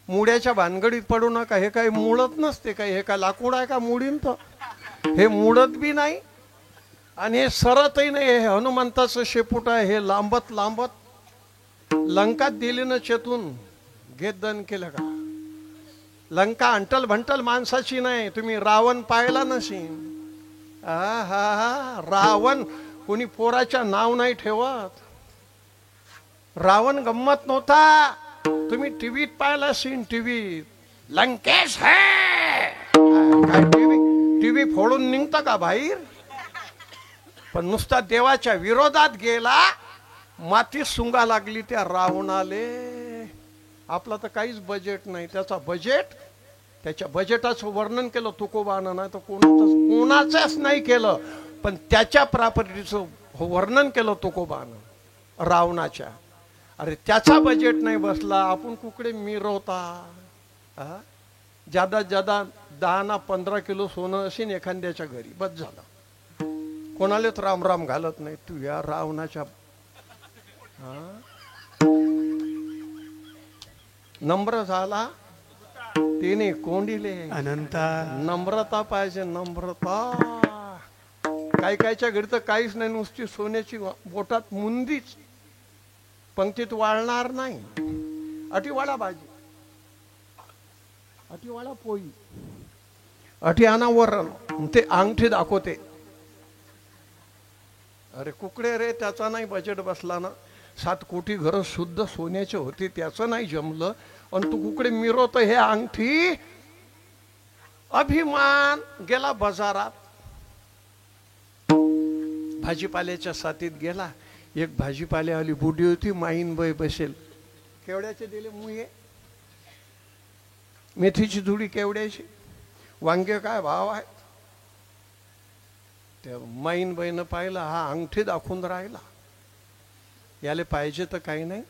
मुड्याच्या भानगडीत पडू नका हे काही मुळत नसते काही हे काय लाकूड आहे का मुडीन तर हे मुडत बी नाही आणि हे सरतही नाही हे हनुमंताचं शेपूट आहे हे लांबत लांबत लंकात दिली ना चेतून घेत दन केलं का लंका अंटल भंटल माणसाची नाही तुम्ही रावण पाहिला नशीन हा रावण कोणी पोराच्या नाव नाही ठेवत रावण गंमत नव्हता तुम्ही टीव्हीत पाहिला सीन टीव्हीत लंकेश है काय टीव्ही फोडून निघतं का बाहेर पण नुसता देवाच्या विरोधात गेला माती सुंगा लागली त्या रावणाले आपला तर काहीच बजेट नाही त्याचा बजेट त्याच्या बजेटाचं वर्णन केलं तुकोबानं नाही तर कोणाचंच नाही केलं पण त्याच्या प्रॉपर्टीचं वर्णन केलं तुकोबानं रावणाच्या अरे त्याचा बजेट नाही बसला आपण कुकडे मिरवता ज्यादा 10 ना 15 किलो सोनं असेल एखाद्याच्या घरी बस झालं कोणालाच राम राम घालत नाही तू या रावणाच्या नम्र झाला तिने कोंडिले अनंता नम्रता पाहिजे नम्रता कायच्या घरी तर काहीच नाही नुसती सोन्याची बोटात मुंदीच पंक्तीत वाळणार नाही अटीवाळा भाजी अटीवाळा पोळी अटी आणा वरण ते अंगठी दाखवते अरे कुकडे रे त्याचा नाही बजेट बसला ना 7 कोटी घर शुद्ध सोन्याचे होते त्याचं नाही जमलं आणि तू कुकडे मिरवत हे अंगठी अभिमान गेला बाजारात भाजीपाल्याच्या साथीत गेला एक भाजीपाल्यावाली बुडी होती माईन बाई बसेल केवड्याचे दिले मुये मेथीची जुडी केवड्याची वांगे काय भाव आहे त्या माईन बाईनं पाहिलं हा अंगठी दाखवून राहिला याले पाहिजे तर काही नाही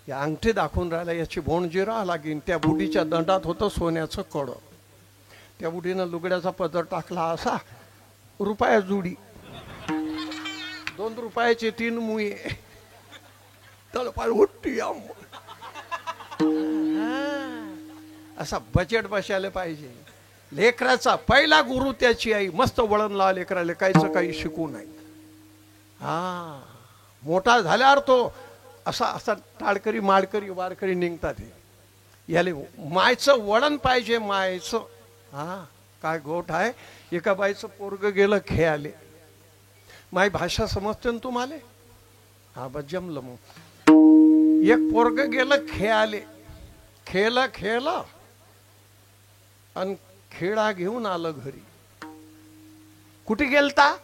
या अंगठी दाखवून राहिला याची भोण जिरा लागेल त्या बुडीच्या दंडात होतं सोन्याचं कड त्या बुडीनं लुगड्याचा पदर टाकला असा रुपया जुडी 2 रुपयाचे 3 मुये तळपाळ उठती असा बजेट बसायला पाहिजे लेकराचा पहिला गुरु त्याची आई मस्त वळण लावा लेकराला कायचं काही शिकू नाही मोठा झाल्यावर तो असा असा टाळकरी माळकरी वारकरी निघतात याले मायचं वळण पाहिजे मायचं काय गोठ आहे एका बाईचं पोरग गेलं खेळाले माय भाषा समजते ना तुम्हाला बस जमलं मग एक पोरग गेलं खेळाले खेळलं आणि खेळा घेऊन आलं घरी कुठे गेलता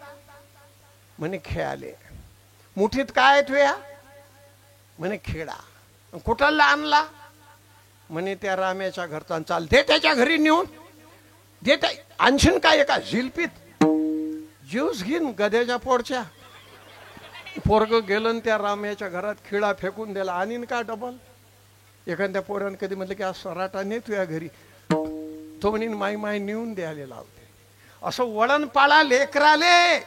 म्हणे खेळाले मुठीत काय तुया म्हणे खेळा कुठला आणला म्हणे त्या राम्याच्या घरचा चाल दे त्याच्या घरी नेऊन दे आणशीन काय एका झिलपीत जीवच घेईन गध्याच्या पोडच्या. पोरग गेलं आणि त्या राम्याच्या घरात खिळा फेकून दिला. आणीन का डबल? एखाद्या पोरानं कधी म्हटलं की आज सराटा ने तुझ्या घरी, तो म्हणीन माई माई नेऊन द्यायला लावते. असं वळण पाळा लेकराले.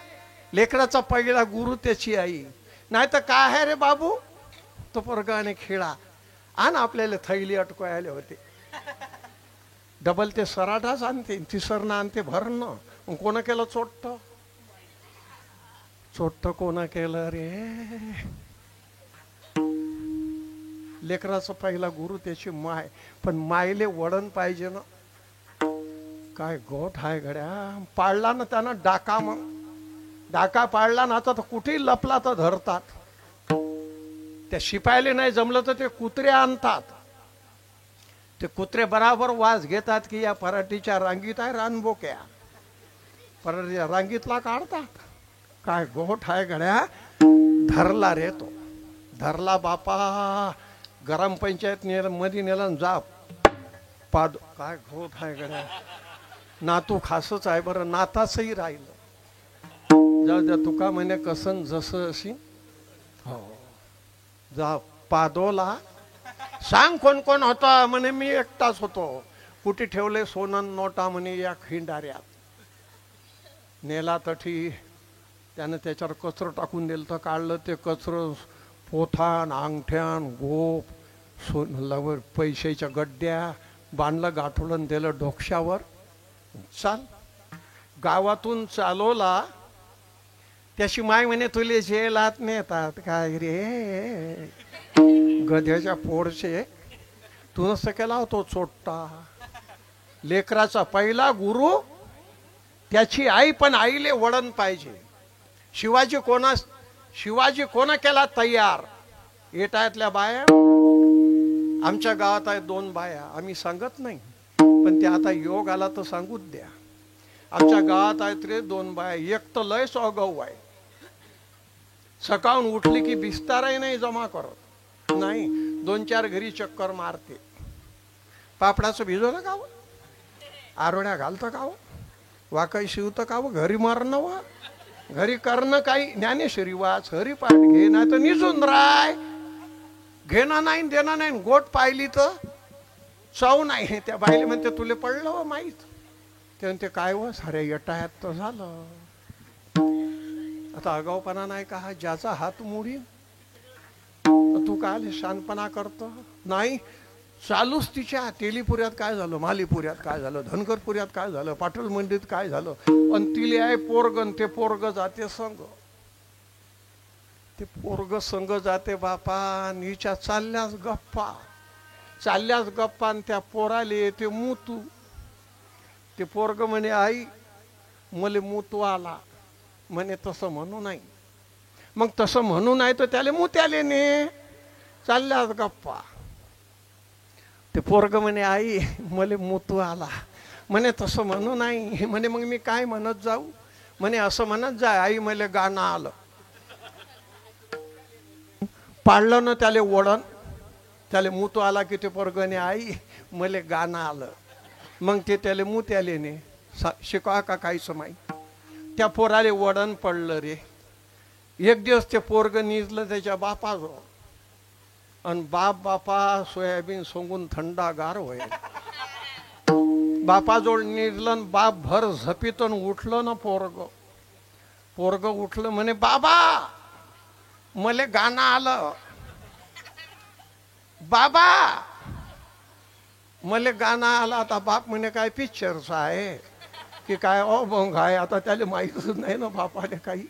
लेकराचा पहिला गुरु त्याची आई. नाही तर काय आहे रे बाबू, तो पोरगाने खिळा आण, आपल्याला थैली अटकवायला होते. डबल ते सराटाच आणते, तिसरनं आणते भरणं. मग कोणा केलं चोट्ट? चोट्ट कोणा केलं रे? लेकराचा पहिला गुरु त्याची माय. पण मायले वळण पाहिजे ना. काय गोठ आहे गड्या. पाळला ना त्यानं डाका. मग डाका पाळला ना आता कुठेही लपला तर धरतात. त्या शिपायले नाही जमलं तर ते कुत्रे आणतात. ते कुत्रे बराबर वास घेतात की या पराठीच्या रांगीत आहे रानबोक्या, पराठीच्या रांगीतला काढतात. काय गोठ आहे गड्या. धरला रे तो, धरला बापा. ग्राम पंचायत मध्ये नेला जा पाद. काय गोठ आहे गड्या. नातू खासच आहे बरं, नातासही राहिलं. जाऊ द्या, तुका म्हणे कसन जसं अशी. हो, जा पादोला. सांग कोण कोण होता? म्हणे मी एकटाच होतो. कुठे ठेवले सोनं नोटा? म्हणे या खिंडाऱ्यात. नेला तठी त्यानं त्याच्यावर कचरं टाकून दिलं तर काढलं ते कचरं. पोथान, अंगठ्यान, गोप, सोनं, पैशाच्या गड्ड्या बांधलं, गाठोडून दिलं डोक्यावर. चाल. गावातून चालवला. त्याची माय म्हणे तुले जेलात नेतात काय रे गध्याच्या पोडचे. तू नसतं केला होतो चोट्टा. लेकराचा पहिला गुरु त्याची आई. पण आईले वळण पाहिजे. शिवाजी कोणा केला तयार? येटायतल्या बाया. आमच्या गावात आहे 2 बाया. आम्ही सांगत नाही, पण ते आता योग आला तर सांगूच द्या. आमच्या गावात आहेत रे 2 बाया. एक तर लय सौगव आहे. सकाळून उठली की बिस्ताराही नाही जमा करत. नाही, 2-4 घरी चक्कर मारते. पापडाचं भिजवलं का? आरोड्या घालतं का? वाकाई शिवतं का? घरी मारणं वा घरी करणं काही. ज्ञानेश्वरी वाच, हरिपाठ घे, नाही तर निजून राय. घेणं नाही देणं नाही. गोट पाहिली तर चव नाही. त्या बाईले म्हणते तुले पडलं व माहीत. ते म्हणते काय व साऱ्या येटायात तर झालं. आता आगाऊपणा नाही का? ज्याचा हात मोडी तू काय शानपणा करतो? नाही, चालूच तिच्या. तेलीपुऱ्यात काय झालं, मालीपुऱ्यात काय झालं, धनगरपुऱ्यात काय झालं, पाटील मंडीत काय झालं. आणि तिले आहे पोरगन. ते पोरग जाते संग. ते पोरग संग जाते बापा. नीच्या चालल्यास गप्पा, चालल्यास गप्पा. आणि त्या पोराले येते मुतू. ते पोरग म्हणे आई मले मुतू आला. म्हणे तसं म्हणू नाही. मग तसं म्हणू नाही तर त्याले मुत्याले ने. चालल्यास गप्पा. ते पोरग म्हणे आई मले मुतू आला. म्हणे तसं म्हणू नाही. म्हणे मग मी काय म्हणत जाऊ? म्हणे असं म्हणत जाय आई मले गाणं आलं. पाळलं ना त्याले वळण. त्याले मुतू आला की ते पोरगने आई मले गाणं आलं. मग ते त्याले मुत्याले ने. शिकवा का काहीच माही. त्या पोराले वडण पडलं रे. एक दिवस ते पोरग निजलं त्याच्या बापाजवळ. आणि बापा सोयाबीन सोंगून थंडागार होय. बापाजवळ निजलं. बाप भर झपीतून उठलं ना पोरग उठलं. म्हणे बाबा मले गाणं आलं. बाबा मले गाणं आलं. आता बाप म्हणे काय पिक्चरचं आहे की काय अभंग आहे? आता त्याला माहीतच नाही ना बापाले काही.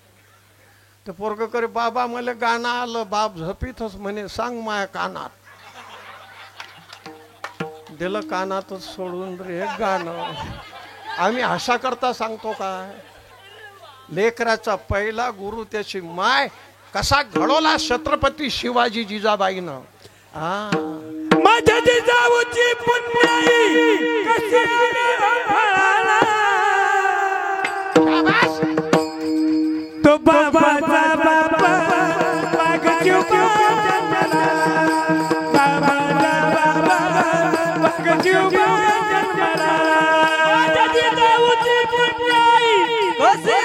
तर पोरग करे बाबा मला गाणं आलं. बाप झपीतच म्हणे सांग माया कानात. दिलं कानातच सोडून रे गाणं. आम्ही आशा करता सांगतो काय? लेकराचा पहिला गुरु त्याची माय. कसा घडवला छत्रपती शिवाजी जिजाबाईनं. माझ्या जिजाऊची पुण्याई कशी फळाला. तो बाबाचा बाबा मागची जन्मला. बाबाचा बाबा मागची जन्मला. माझ्या जिजाऊची पुण्याई कशी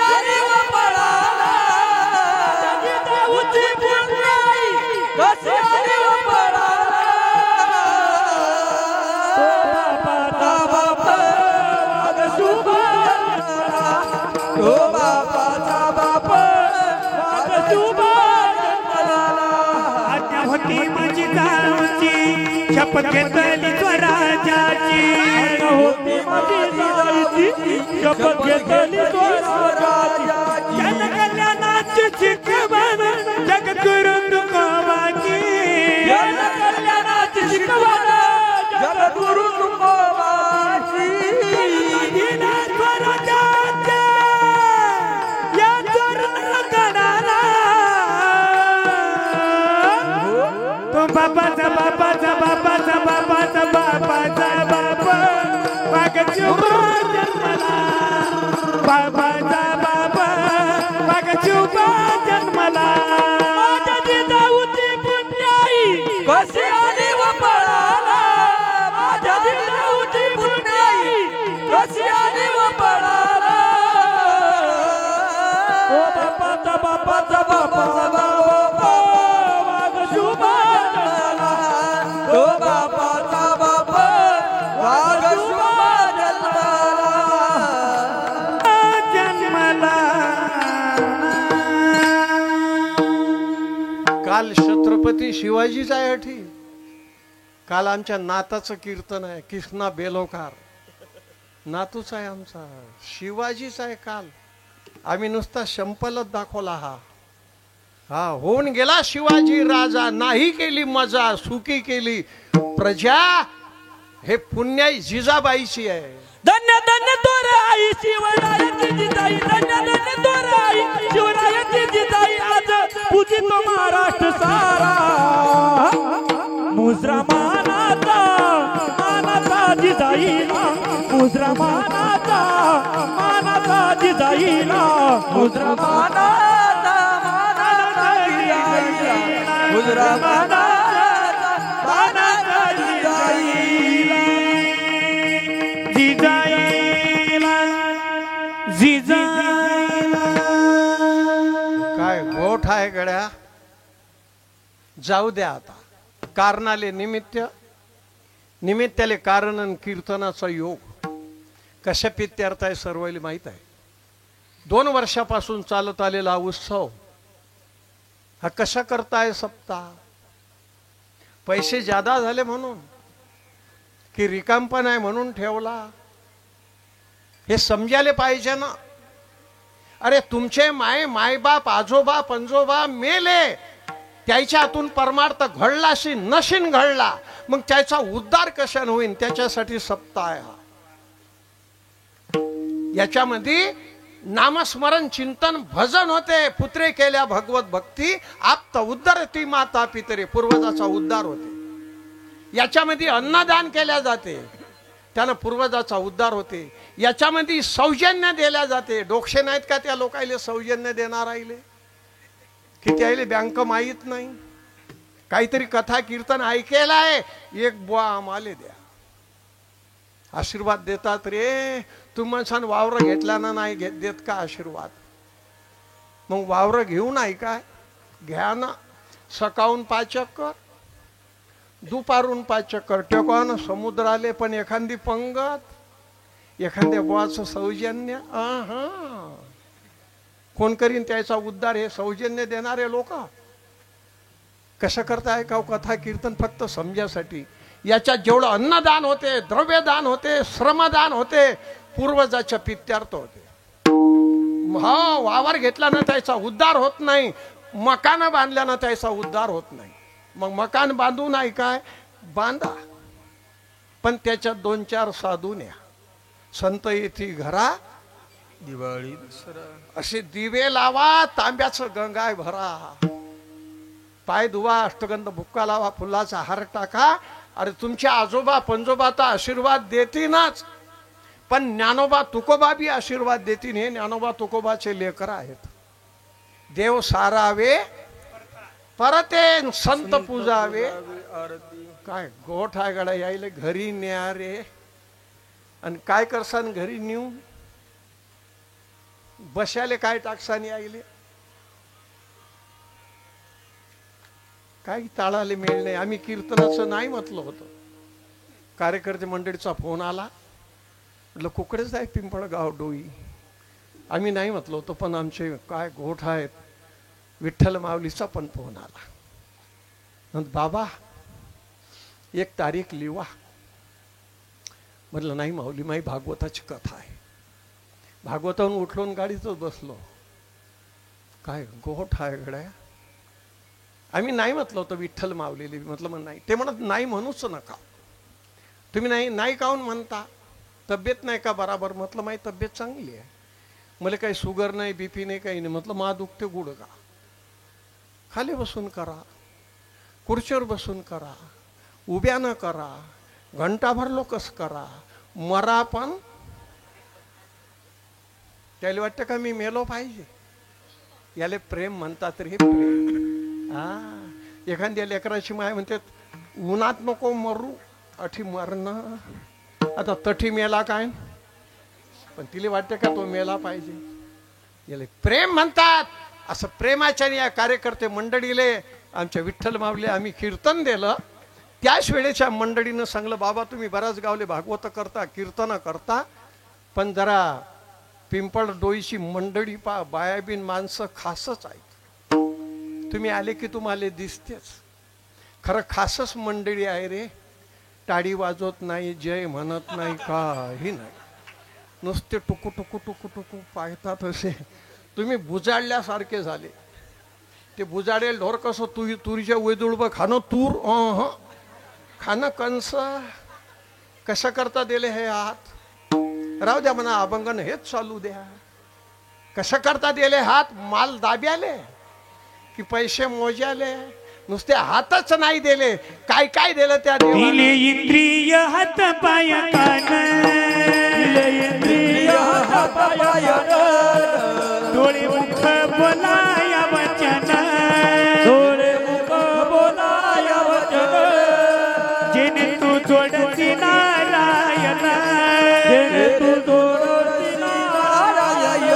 कशी आली व पळाला तो बापाचा बाप वाघ शुभ जन्मला तो बापाचा बाप वाघ शुभ जन्मला आज्ञा होती माझी जाऊची शपथ घेतली स्वराजाची होती माझी जायची शपथ घेतली स्वराजाची जनकल्याणाची शिकवण जगद्गुरु तुकोबाची जनकल्याणाची शिकवण जगद्गुरु तुकोबाची दिना स्वराजाच्या या चरण कणाला तो बापाचा बापाचा बापाचा बापाचा बापाचा बापा वाघ शुभ जन्मला बाबाचा बाबा वाघ शुभ जन्मला माझ्या जिजाऊची पुण्याई कशी आली व पळाला माझ्या जिजाऊची पुण्याई कशी आली व पळाला ओ बापाचा बापाचा बापाचा बापा वाघ शुभ जन्मला ओ बापाचा बापा वाघ शुभ जन्मला जन्मला काल छत्रपती शिवाजीचा आहे अठी काल आमच्या नाताचं कीर्तन आहे कृष्णा बेलोकार नातूच आहे आमचा शिवाजीचा आहे काल आम्ही नुसता संपलच दाखवला हा होऊन गेला शिवाजी राजा नाही केली मजा सुखी केली प्रजा हे पुण्याई जिजाबाईची आहे धन्य धन्य तोर आई शिवरायाची जिजाई धन्य धन्य तोर आई शिवरायाची जिजाई आज पूजितो महाराष्ट्र सारा मुजरा मानाचा मानाचा जिजाईला मुजरा मानाचा मानाचा जिजाईला मुजरा मानाचा मानाचा जिजाईला मुजरा मानाचा मानाचा जिजाईला जिजाईला जिजाईला काय गोठ आहे गड्या जाऊ द्या आता कारणाले निमित्ताले कारण आणि कीर्तनाचा योग कशा पित्यार्थ आहे सर्वांना माहीत आहे 2 वर्षापासून चालत आलेला उत्सव हा कशा करताय सप्ताह पैसे जादा झाले म्हणून की रिकामपण आहे म्हणून ठेवला हे समजायला पाहिजे ना अरे तुमचे मायबाप आजोबा पंजोबा मेले त्याच्या हातून परमार्थ घडलाशी नशीन घडला मग त्याचा उद्धार कशाने होईल त्याच्यासाठी सप्ताह आहे हा याच्यामध्ये नामस्मरण चिंतन भजन होते पुत्रे केल्या भगवत भक्ती आप्त उद्धारती माता पितरे पूर्वजाचा उद्धार होते याच्यामध्ये अन्नदान केल्या जाते त्यानं पूर्वजाचा उद्धार होते याच्यामध्ये सौजन्य दिल्या जाते डोक्षे नाहीत का त्या लोकायले सौजन्य देणार राहिले की त्याला बँक माहीत नाही काहीतरी कथा कीर्तन ऐकायला आहे एक बुवा आम्हाला द्या आशीर्वाद देतात रे तुम्ही छान वावर घेतला ना नाही देत का आशीर्वाद मग वावर घेऊन आहे काय घ्या ना सकाळून 5 चक्कर दुपारून 5 चक्कर टेकवान समुद्राले पण एखादी पंगत एखाद्या बुवाचं सौजन्य कोण करीन त्याचा उद्धार हे सौजन्य देणारे लोक कसं करताय का कथा कीर्तन फक्त समजासाठी याच्यात जेवढं अन्नदान होते द्रव्यदान होते श्रमदान होते पूर्वजाच्या पित्यार्थ होते हा वावर घेतला ना त्याचा उद्धार होत नाही मकान बांधल्यानं त्याचा उद्धार होत नाही मग मकान बांधू नाही काय बांधा पण त्याच्यात 2-4 साधू न्या संत येथे घरा दिवाळी दसरा असे दिवे लावा तांब्याचं गंगाय भरा पाय धुवा अष्टगंध भुक्का लावा फुलाचा हार टाका अरे तुमच्या आजोबा पंजोबा तर आशीर्वाद देतीनच पण ज्ञानोबा तुकोबा बी आशीर्वाद देतील हे ज्ञानोबा तुकोबाचे लेकर आहेत देव सारावे परते संत पूजावे काय गोठ आहे गडा यायले घरी न्या रे आणि काय करसान घरी नेऊन बशाले काय टाकसान यायले काही ताळाले मेळ नाही. आम्ही कीर्तनाचं नाही म्हटलं होतं. कार्यकर्ते मंडळीचा फोन आला, म्हटलं कुकडेच आहे पिंपळगाव डोई. आम्ही नाही म्हटलं होतं, पण आमचे काय गोठ आहेत. विठ्ठल माऊलीचा पण फोन आला. बाबा एक तारीख लिवा. म्हटलं नाही माऊली, माही भागवताची कथा आहे. भागवताहून उठलून गाडीतच बसलो. काय गोठ आहे गड्या. आम्ही नाही म्हटलं होतं विठ्ठल माऊलीली. म्हटलं मग नाही. ते म्हणत नाही म्हणूच नका. तुम्ही नाही नाही काहून म्हणता. तब्येत नाही का बराबर. म्हटलं माझी तब्येत चांगली आहे. मला काही शुगर नाही, बीपी नाही, काही नाही. म्हटलं मा दुखते गुडघा. खाली बसून करा, खुर्चीवर बसून करा, उभ्यानं करा, घंटाभर लोकस करा, मरा पण. त्याला वाटतं का मी मेलो पाहिजे. याले प्रेम म्हणतात रे, प्रेम. एखाद्या लेकराची माय म्हणते उन्हात नको मरू, अठी मरणं. आता तठी मेला काय, पण तिला वाटते का तो मेला पाहिजे. याले प्रेम म्हणतात. असं प्रेमाच्या या कार्यकर्ते मंडळीले आमच्या विठ्ठल माऊली आम्ही कीर्तन दिलं. त्याच वेळेच्या मंडळीनं सांगलं बाबा तुम्ही बराच गावले भागवत करता, कीर्तन करता, पण जरा पिंपळ डोईची मंडळी पा बायाबीन माणसं खासच आहेत. तुम्ही आले की तुम्हाला दिसतेच. खरं खासच मंडळी आहे रे. टाळी वाजवत नाही, जय म्हणत नाही, काही नाही. नुसते टुकू टुकू टुकू टुकू पाहतात असे. तुम्ही बुजाडल्यासारखे झाले. ते बुजाडेल ढोर कसं तुरीच्या वेदुळबं खाणं तूर खाणं कंस. कशा करता दिले हे हात. राहू द्या म्हणा, अभंगन हेच चालू द्या. कशा करता दिले हात. माल दाब्याले की पैसे मोजाले. नुसते हातच नाही दिले, काय काय दिलं त्या दिले इंद्रिय हात पाय कान. दिले इंद्रिय हात पाय कान. डोळे मुख बोलाया वचन. डोळे मुख बोलाया वचन. जेने तू जोडती नारायण. जेने तू जोडती नारायण.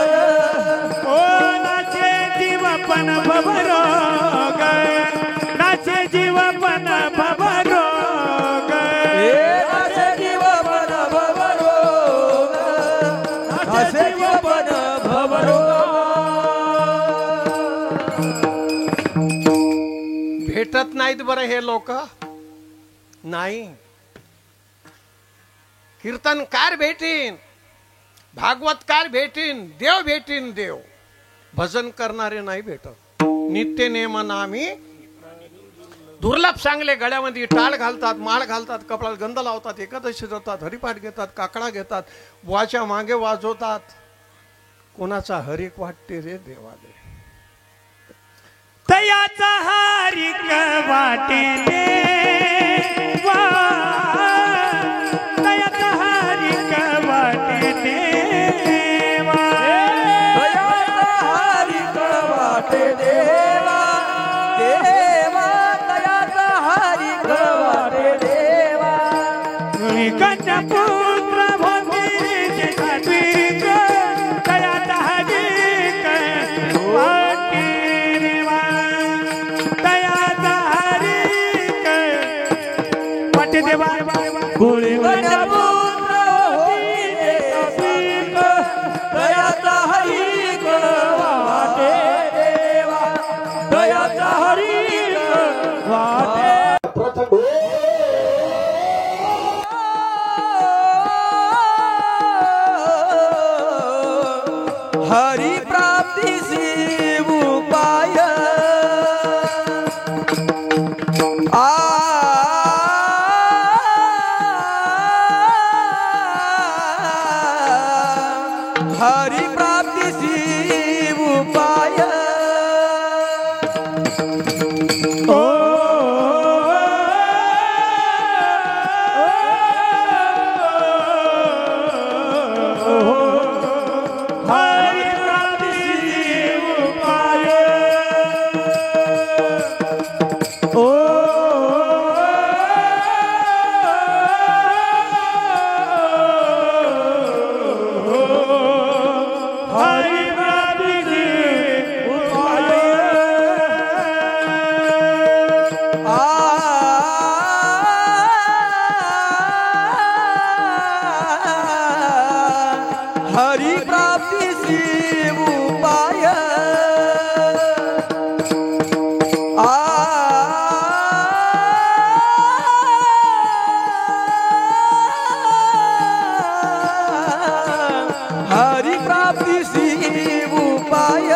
ओ नाचे जीवपण भवरोग. नाचे जीवपण भवरोग. नाचे जीवपण भवरोग. नाचे जीवपण भवरोग. भेटत नाहीत बरं हे लोक. नाही, कीर्तनकार भेटीन, भागवतकार भेटीन, देव भेटीन. देव भजन करणारे नाही भेटत. नित्य नेम नामी दुर्लभ चांगले. गळ्यामध्ये टाळ घालतात, माळ घालतात, कपड्याला गंध लावतात, एकादशी जातात, हरिपाठ घेतात, काकडा घेतात, बुवाच्या मागे वाजवतात. कोणाचा हरिक वाटते रे देवाले. तयाचा हरिक वाटे देवा. तयाचा हरिक वाटे देवा. तयाचा हरिक वाटे देवा. देवा तयाचा हरिक वाटे देवा. कन्यापुत्र भोगी सात्विक. तयाचा हरिक वाटे देवा. तयाचा हरिक वाटे देवा. गोळी कन्यापुत्र भोगी सात्विक. तयाचा हरिक वाटे देवा. तयाचा हरिक वाटे. हरि प्राप्ति से उपाय. आ हरी प्राप्तीसी उपाय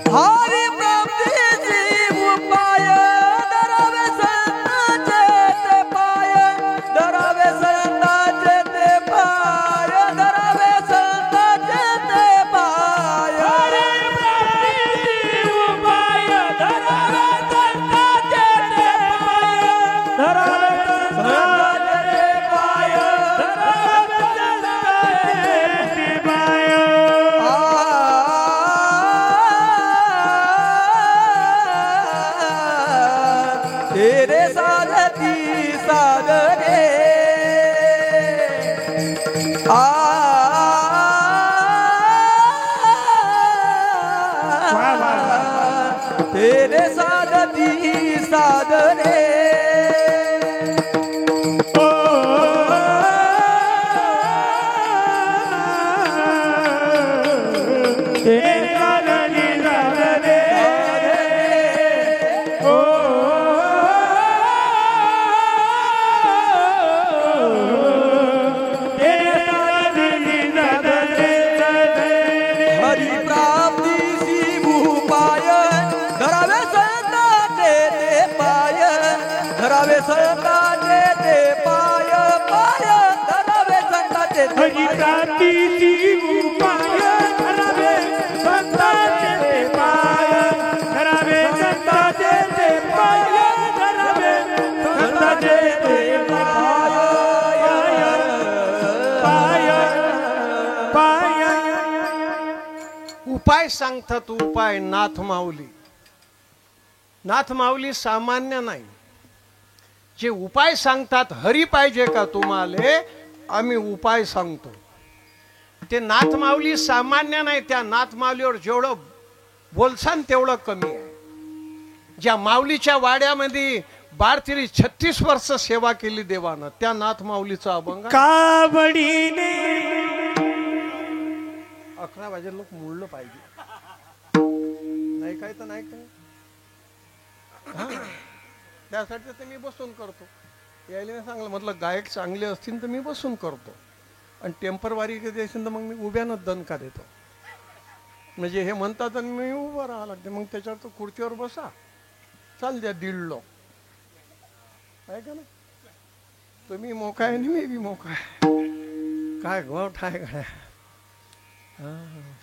हरी प्राप्तीसी उपाय धरावे संतांचे ते पाय धरावे संतांचे ते पाय धरावे संतांचे ते पाय हरी प्राप्तीसी उपाय धरावे संतांचे ते पाय धरावे संतांचे ते पाय धरावे संतांचे ते पाय तेरे सारथी सादरे तेरे सारथी सादरे हरी प्राप्तीसी उपाय धरावे संतांचे ते पाय धरावे संतांचे ते पाय पाय धरावे संतांचे ते हरी पाय प्राप्तीसी उपाय धरावे संतांचे ते पाय धरावे संतांचे ते पाय धरावे संतांचे ते पाय पाय उपाय सांगतात उपाय नाथ माऊली. नाथ माऊली सामान्य नाही. जे उपाय सांगतात हरी पाहिजे का तुम्हाला आम्ही उपाय सांगतो. ते नाथ माऊली सामान्य नाही. त्या नाथ माऊलीवर जेवढं बोलसान तेवढं कमी आहे. ज्या माऊलीच्या वाड्यामध्ये 12-36 वर्ष सेवा केली देवानं त्या नाथ माऊलीचा अभंग कावडीने 11 वाजे लोक मुळलं पाहिजे नाही काय तर नाही काय त्यासाठी तर मी बसून करतो. यायला नाही सांगलं म्हटलं गायक चांगले असतील तर मी बसून करतो आणि टेम्परवारी कधी असेल तर मग मी उभ्यानंच दणका देतो. म्हणजे हे म्हणतात आणि मी उभं राहावं लागते. मग त्याच्यावर तर खुर्चीवर बसा चाल द्या 1.5 लोक आहे का ना. तुम्ही मोका आहे आणि मी बी मोका आहे. काय गोठ आहे काय.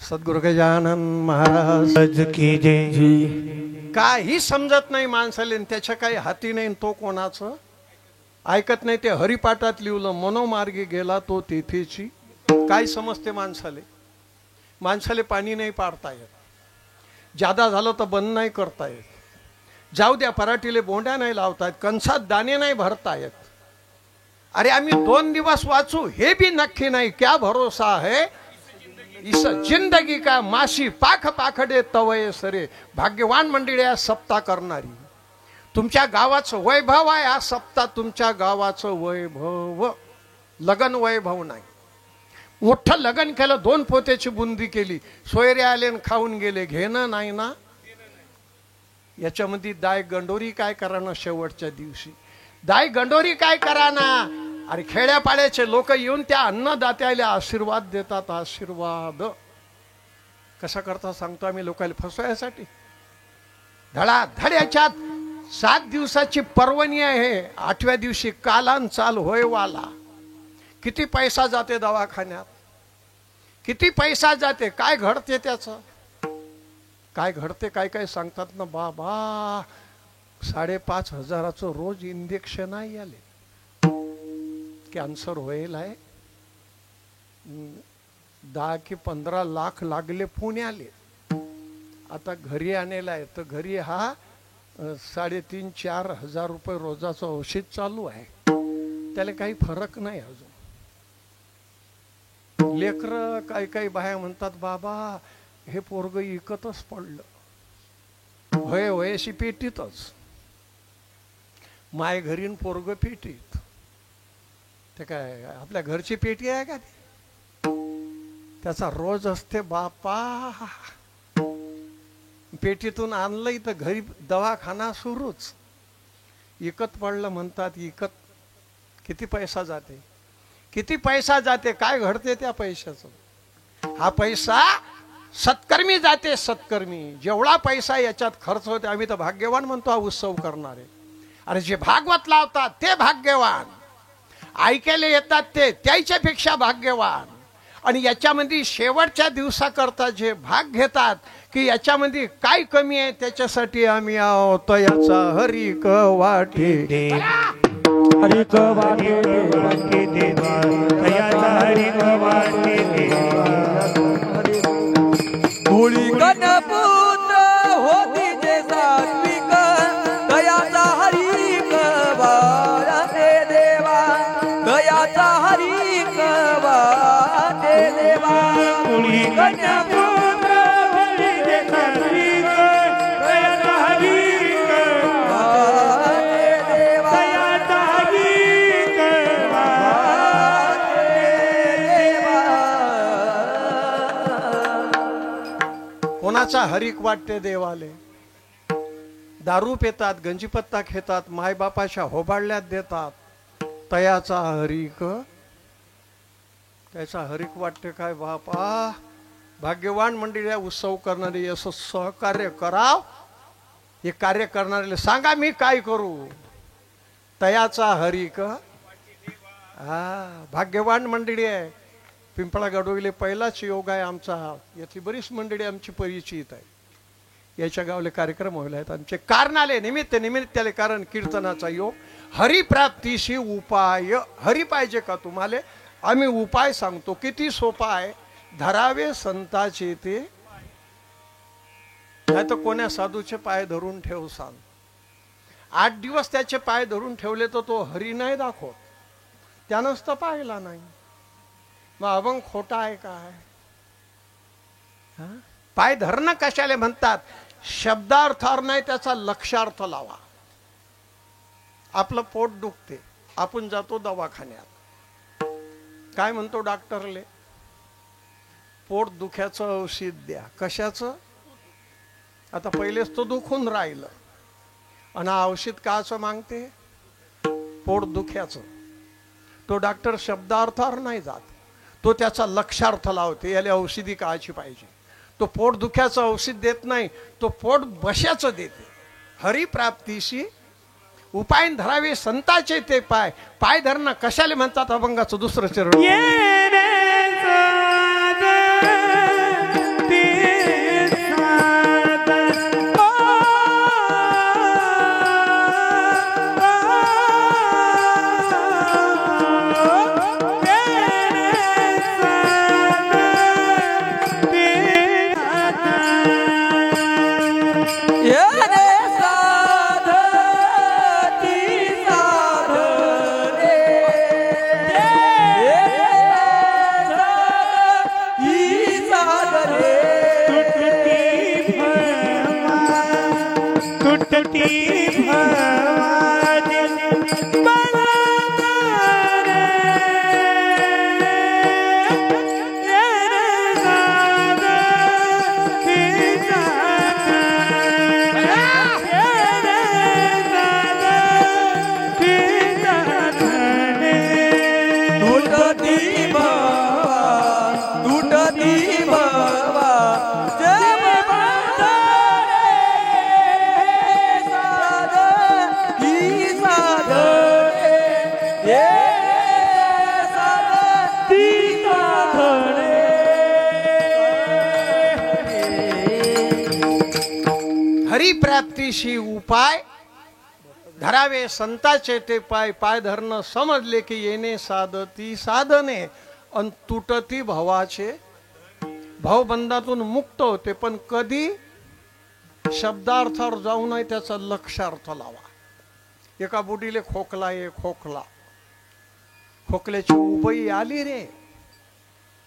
सद्गुरु गजानन महाराज की जय. काही समजत नाही माणसाले. त्याच्या काही हाती नाही. तो कोणाचं ऐकत नाही. ते हरिपाठात लिहिलं मनोमार्गी गेला तो तेथेची. काय समजते माणसाले. माणसाले पाणी नाही पाडता येत. जादा झालं तर बंद नाही करता येत. जाऊ द्या पराठीले बोंड्या नाही लावतायत. कंसात दाणे नाही भरता येत. अरे आम्ही 2 दिवस वाचू हे बी नक्की नाही. क्या भरोसा है इस जिंदगी का. माशी पाख पाखडे तवये सरे. भाग्यवान मंडळी आहे सप्ताह करणारी. तुमच्या गावाचं वैभव आहे हा सप्ताह. तुमच्या गावाचं वैभव. लगन वैभव नाही. मोठं लगन केलं. 2 पोत्याची बुंदी केली. सोयरे आले खाऊन गेले. घेणं नाही ना. याच्यामध्ये दाय गंडोरी काय करा ना. शेवटच्या दिवशी दाय गंडोरी काय करा ना. अरे खेड्यापाड्याचे लोक येऊन त्या अन्नदात्याला आशीर्वाद देतात. आशीर्वाद कसा करता सांगतो आम्ही लोकांना फसवायसाठी. धडाधड्याच्यात 7 दिवसाची पर्वणी आहे. 8व्या दिवशी कालान चाल होय वाला. किती पैसा जाते दवाखान्यात. किती पैसा जाते. काय घडते त्याचं काय घडते काय काय सांगतात ना बाबा. 5,500 रोज इंजेक्शन आहे आले. कॅन्सर होईल आहे. 10 की 15 लाख लागले पुण्याले. आता घरी आणलेला आहे, तर घरी हा 3,500-4 हजार रुपये रोजाचं औषध चालू आहे. त्याला काही फरक नाही अजून. लेकरं काही काही बाया म्हणतात, बाबा हे पोरग इकतच पडलं, होय वयशी पेटीतच. माय घरीन पोरग पेटीत. ते काय आपल्या घरची पेटी आहे का ती? त्याचा रोज असते बापा. पेटीतून आणलं तर घरी दवाखाना सुरूच. इकत पडलं म्हणतात. इकत किती पैसा जाते, किती पैसा जाते, काय घडते त्या पैशाचं? हा पैसा सत्कर्मी जाते, सत्कर्मी. जेवढा पैसा याच्यात खर्च होते, आम्ही तर भाग्यवान म्हणतो हा उत्सव करणारे. अरे जे भागवत लावतात ते भाग्यवान, ऐकायला येतात ते त्याच्यापेक्षा भाग्यवान. आणि याच्यामध्ये शेवटच्या दिवसाकरता जे भाग घेतात की याच्यामध्ये काय कमी आहे, त्याच्यासाठी आम्ही आहोत. याचा हरिक वाटे हरिक वाटे देवा, याचा हरिक वाटे देवा. होळी गणपुत्र होती जे सात्विक, दयाचा हरिक वाटे देवा, दयाचा हरिक वाटे देवा. होळी गणपुत्र होती जे सात्विक, दयाचा हरिक वाटे देवा, दयाचा हरिक वाटे देवा. कोणाचा हरिक वाटते देवाले? दारू पितात, गंजीपत्ता खेतात, मायबापाच्या होबाळल्यात देतात. तयाचा हरिक, त्याचा हरिक वाटते काय बापा? भाग्यवान मंडळी उत्सव करणारे असं सहकार्य कराव. हे कार्य करणारे सांगा मी काय करू? तयाचा हरिक. हा भाग्यवान मंडळी आहे. पिंपळा गडोगले पहिलाच योग आहे आमचा. यातली बरीच मंडळी आमची परिचित आहे. याच्या गावले कार्यक्रम व्हायला आहेत आमचे. कारणाले निमित्ताले कारण कीर्तनाचा योग. हरिप्राप्तीशी उपाय. हरी पाहिजे का तुम्हाला? आम्ही उपाय सांगतो. किती सोपा आहे. धरावे संताचे ते, नाही तर कोण्या साधूचे पाय धरून ठेव सांग. 8 दिवस त्याचे पाय धरून ठेवले तर तो हरी नाही दाखवत. त्यानंच तर पाहिला नाही. मग अभंग खोटा आहे काय? पाय धरणं कशाला म्हणतात? शब्दार्थावर नाही, त्याचा लक्षार्थ लावा. आपलं पोट दुखते, आपण जातो दवाखान्यात. काय म्हणतो डॉक्टरले? पोट दुख्याचं औषध द्या. कशाचं? आता पहिलेच तो दुखून राहिलं आणि औषध काचं मागते? पोट दुख्याचं. तो डॉक्टर शब्दार्थावर नाही जात, तो त्याचा लक्षार्थ लावते. याला औषधी कायची पाहिजे. तो पोट दुख्याचं औषध देत नाही, तो पोट बशाचं देते. हरिप्राप्तीशी उपाय धरावे संताचे ते पाय. पाय धरणं कशाला म्हणतात? अभंगाचं दुसरं चरण. हरिप्राप्तीशी उपाय धरावे संताचे ते पाय. पाय धरणं समजले की येणे साधती साधने अन तुटती भावाचे. भावबंधातून मुक्त होते, पण कधी? शब्दार्थावर जाऊ नये, त्याचा लक्षार्थ लावा. एका बुडीले खोकला खोकला, खोकल्याची उबई आली रे,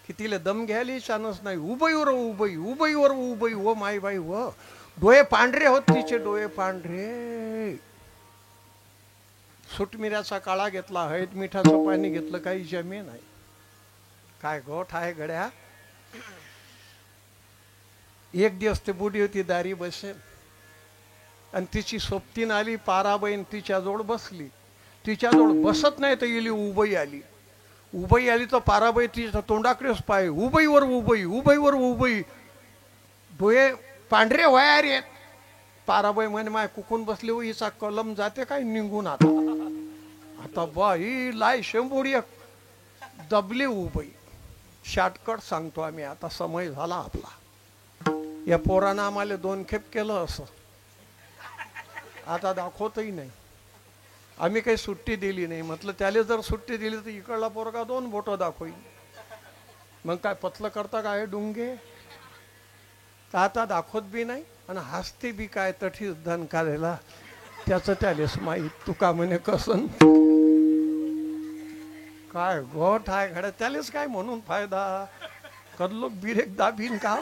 की तिला दम घ्यायला चान्स नाही. उबईवर उबई, उबईवर उबई, व माई बाई व डोळे पांढरे होत तिचे, डोळे पांढरे. सुटमिऱ्याचा काळा घेतला, हळद मिठाचं पाणी घेतलं, काही जमे नाही. काय गोठ आहे गड्या. एक दिवस ते बुडी होती दारी बसेल, आणि तिची सोबतीन आली पाराबाईन तिच्याजवळ बसली. तिच्याजवळ बसत नाही तर गेली उबई आली. उबई आली तर पाराबाई तिच्या तोंडाकडेच पाय, उबईवर उबई, उबईवर उबई, डोळे पांढरे व्हाया रे. पाराबाई म्हणे माय कुकून बसली, हिचा कलम जाते काय निघून. आता बाई लाय शंभोडी दबली उबई. शॉर्टकट सांगतो आम्ही, आता समय झाला आपला. या पोरानं आम्हाला 2 खेप केलं असं, आता दाखवतही नाही. आम्ही काही सुट्टी दिली नाही. म्हटलं त्याला जर सुट्टी दिली तर इकडला पोरगा 2 बोटं दाखवईल. मग काय पतलं करता काय डुंगे. तर आता दाखवत बी नाही आणि हसते बी काय तठीच धन काढायला, त्याचं त्यालेच माहीत. तू का म्हणे कसन काय गोठ आहे घड्या, त्यालेच काय म्हणून फायदा. कदलो बिरेक दाबीन का,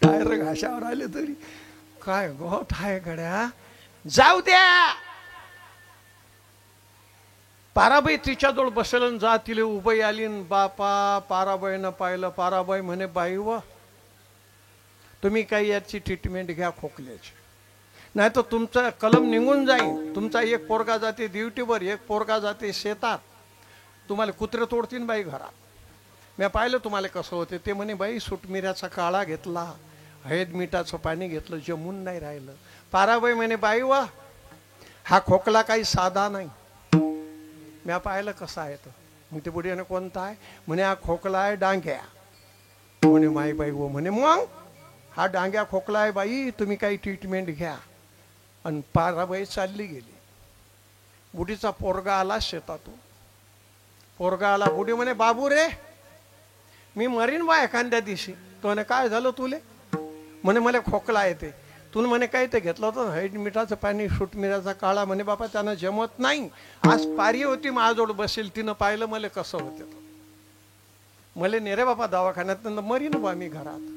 टायर घाशावर आले तरी. काय गोठ आहे गड्या. जाऊ द्या. पाराबाई तिच्याजवळ बसलं, जा तिले उभई आली. बापा पाराबाईनं पाहिलं. पाराबाई म्हणे बाई व तुम्ही काही याची ट्रीटमेंट घ्या खोकल्याची, नाही तर तुमचा कलम निघून जाईल. तुमचा एक पोरगा जाते ड्युटीवर, एक पोरगा जाते शेतात, तुम्हाला कुत्रे तोडतील बाई घरात. मी पाहिलं तुम्हाला कसं होते. ते म्हणे बाई सुटमिऱ्याचा काळा घेतला, हळद मिठाचं पाणी घेतलं, जमून नाही राहिलं. पाराबाई म्हणे बाई वा हा खोकला काही साधा नाही. मी पाहिलं कसा आहे तो. मग ते बुढीने कोणता आहे म्हणे, हा खोकला आहे डांग्या. म्हणे माई बाई व म्हणे मग हा डांग्या खोकला आहे बाई, तुम्ही काही ट्रीटमेंट घ्या. आणि पाराबाई चालली गेली. बुढीचा पोरगा आला शेतातून. पोरगा आला, बुढी म्हणे बाबू रे मी मरीन बा एखाद्या दिवशी. तो म्हणे काय झालं तुले. म्हणे मला खोकला येते. तू म्हणे काय ते घेतलं होतं हळद मिठाचं पाणी, सुटमिऱ्याचा काळा. म्हणे बाबा त्यानं जमत नाही. आज पारी होती माझ्याजवळ बसेल, तिनं पाहिलं मला कसं होते. मला नेरे बाबा दवाखान्यात, मरीन बा मी घरात.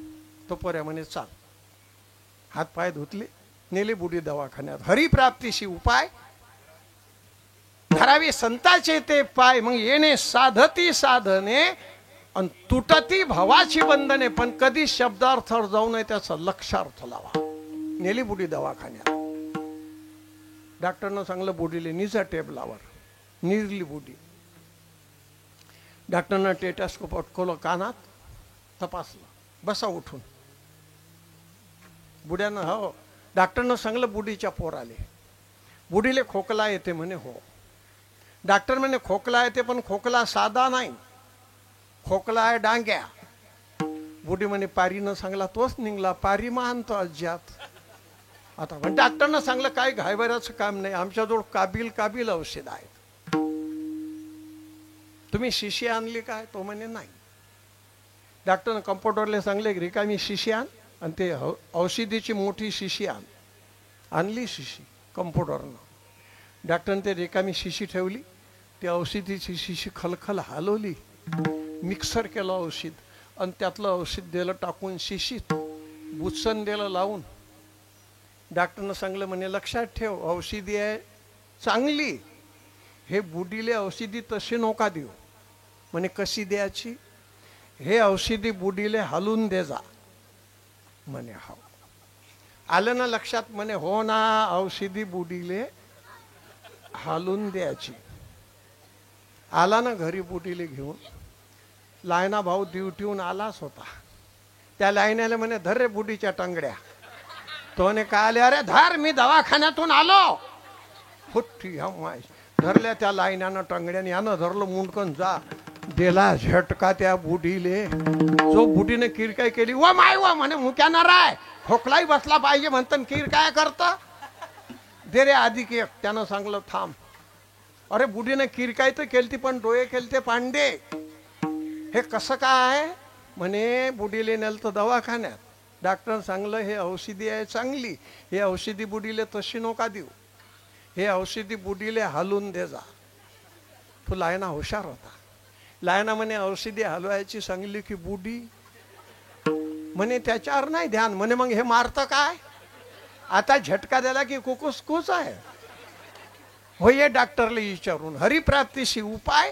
तो पोऱ्या म्हणे चाल. हात पाय धुतले, नेले बुडी दवाखान्यात. हरिप्राप्तीशी उपाय धरावे संताचे ते पाय. मग येणे साधती साधने आणि तुटती भवाची बंधने. पण कधी शब्दार्थावर जाऊ नये, त्याचा लक्षार्थ लावा. नेली बुडी दवाखान्यात. डॉक्टरनं सांगलं बुडीले निजा टेबलावर. निरली बुडी. डॉक्टरनं टेटास्कोप अटकवलं कानात, तपासलं. बसा उठून. बुड्यानं हो. डॉक्टरनं सांगलं बुडीच्या पोराले, बुडीले खोकला येते म्हणे. हो. डॉक्टर म्हणे खोकला येते, पण खोकला साधा नाही, खोकला आहे डांग्या. बुडी म्हणे पारीनं सांगला तोच निघला, पारी मानतो अज्जात. आता पण डॉक्टरनं सांगलं काय घायबराचं काम नाही, आमच्याजवळ काबिल औषध आहेत. तुम्ही शिशी आणली काय. तो म्हणे नाही. डॉक्टरनं कम्पाउंडरला सांगले रिकामी शिशी आण आणि ते औषधीची मोठी शिशी आण. आणली शिशी कम्पाउंडरनं. डॉक्टरने ते रिकामी शिशी ठेवली. ती औषधीची शिशी खलखल हलवली, मिक्सर केलं औषध आणि त्यातलं औषध दिलं टाकून शिशीत, बुचन दिलं लावून. डॉक्टरनं सांगलं म्हणे लक्षात ठेव औषधी आहे चांगली, हे बुडीले औषधी तशी नका देऊ. म्हणे कशी द्यायची. हे औषधी बुडीले हलून दे जा. म्हणे हो. आलं ना लक्षात. म्हणे हो ना, औषधी बुडीले हालून द्यायची. आला ना घरी बुडीले घेऊन. लायना भाऊ ड्युटीहून आलाच होता. त्या लायनाला म्हणे धर रे बुडीच्या टंगड्या. तो म्हणे काय आले. अरे धर मी दवाखान्यातून आलो. फुट्टी माय धरल्या त्या लायनानं टंगड्याने. यानं धरलं मुंडकन जा. दिला झटका त्या बुडीले. जो बुडीने किरकाय केली, व माय व म्हणे मुक्याना राय खोकलाही बसला पाहिजे म्हणतं किर काय करत. दे रे आधी केक. त्यानं सांगलं थांब. अरे बुडीने किरकाय तर केलती, पण डोळे केलते पांडे. हे कसं काय. म्हणे बुडीले नेलं तर दवाखान्यात. डॉक्टर सांगलं हे औषधी आहे चांगली, हे औषधी बुडीले तशी नका देऊ, हे औषधी बुडीले हालून दे जा. तो लायना हुशार होता. लायना म्हणे औषधी हलवायची सांगली की बुडी म्हणे त्याच्यावर नाही ध्यान. म्हणे मग हे मारतं काय, आता झटका दिला की कुकुस आहे. होय डॉक्टरला विचारून हरिप्राप्तीशी उपाय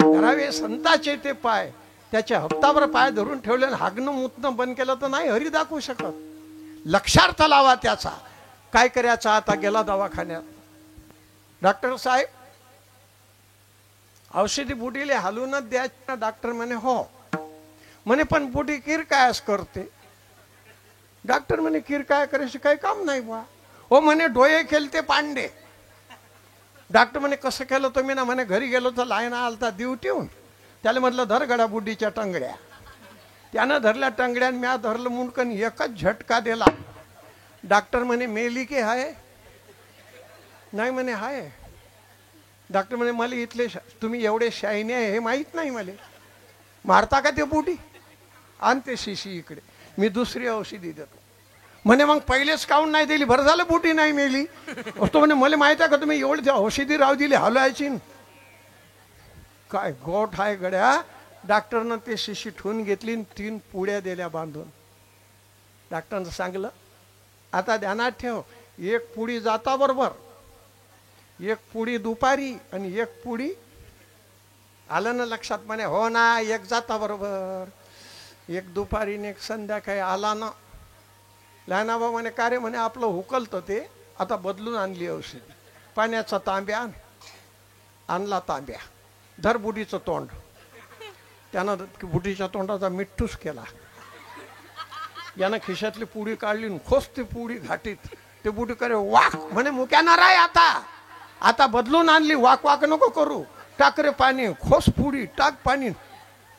करावे संताचे ते पाय. त्याचे हप्ताभर पाय धरून ठेवले, हागणं मुतणं बंद केलं तर नाही हरी दाखवू शकत. लक्षार्थ लावा त्याचा. काय करायचं आता गेला दवाखान्यात. डॉक्टर साहेब औषधी बुडीले हालूनच द्यायचं. डॉक्टर म्हणे हो. म्हणे पण बुडी किरकायच करते. डॉक्टर म्हणे किरकाय करायची काही काम नाही बा. हो म्हणे डोळे खेळते पांडे. डॉक्टर म्हणे कसं केलं तुम्ही ना. म्हणे घरी गेलो तर लायना आलता ड्युटीहून. त्याला म्हटलं धर गड्या बुड्डीच्या टंगड्या. त्यानं धरल्या टंगड्या, म्या धरलं मुंडकन, एकच झटका दिला. डॉक्टर म्हणे मेली की हाय. नाही म्हणे हाय. डॉक्टर म्हणे मला इथले तुम्ही एवढे शाईने आहे हे माहीत नाही. मला मारता का ते बुडी. आणते शिशी इकडे, मी दुसरी औषधी देतो. म्हणे मग पहिलेच काऊन नाही दिली. बरं झालं बुटी नाही मेली. तो म्हणे मला माहित आहे का तुम्ही एवढी औषधी राव दिली हलवायची. काय गोठ आहे गड्या. डॉक्टरनं ते शिशी ठेवून घेतली, 3 पुड्या दिल्या बांधून. डॉक्टरनं सांगलं आता ध्यानात ठेव, 1 पुडी जाता बरोबर, 1 पुडी दुपारी आणि 1 पुडी आलं ना लक्षात. म्हणे हो ना, 1 जाता बरोबर, 1 दुपारी आणि 1 संध्याकाळी आला ना. लहानाबा म्हणे का रे. म्हणे आपलं हुकलतं ते आता बदलून आणली औषधी. पाण्याचा तांब्या आणला, तांब्या धर बुडीचं तोंड. त्यानं बुडीच्या तोंडाचा मिठ्ठूस केला. यानं खिशातली पुडी काढली, खोस ती पुडी घाटीत. ते बुडी करे वाक. म्हणे मुक्याना राय आता बदलून आणली, वाक वाक नको करू. टाक रे पाणी, खोस पुडी, टाक पाणी.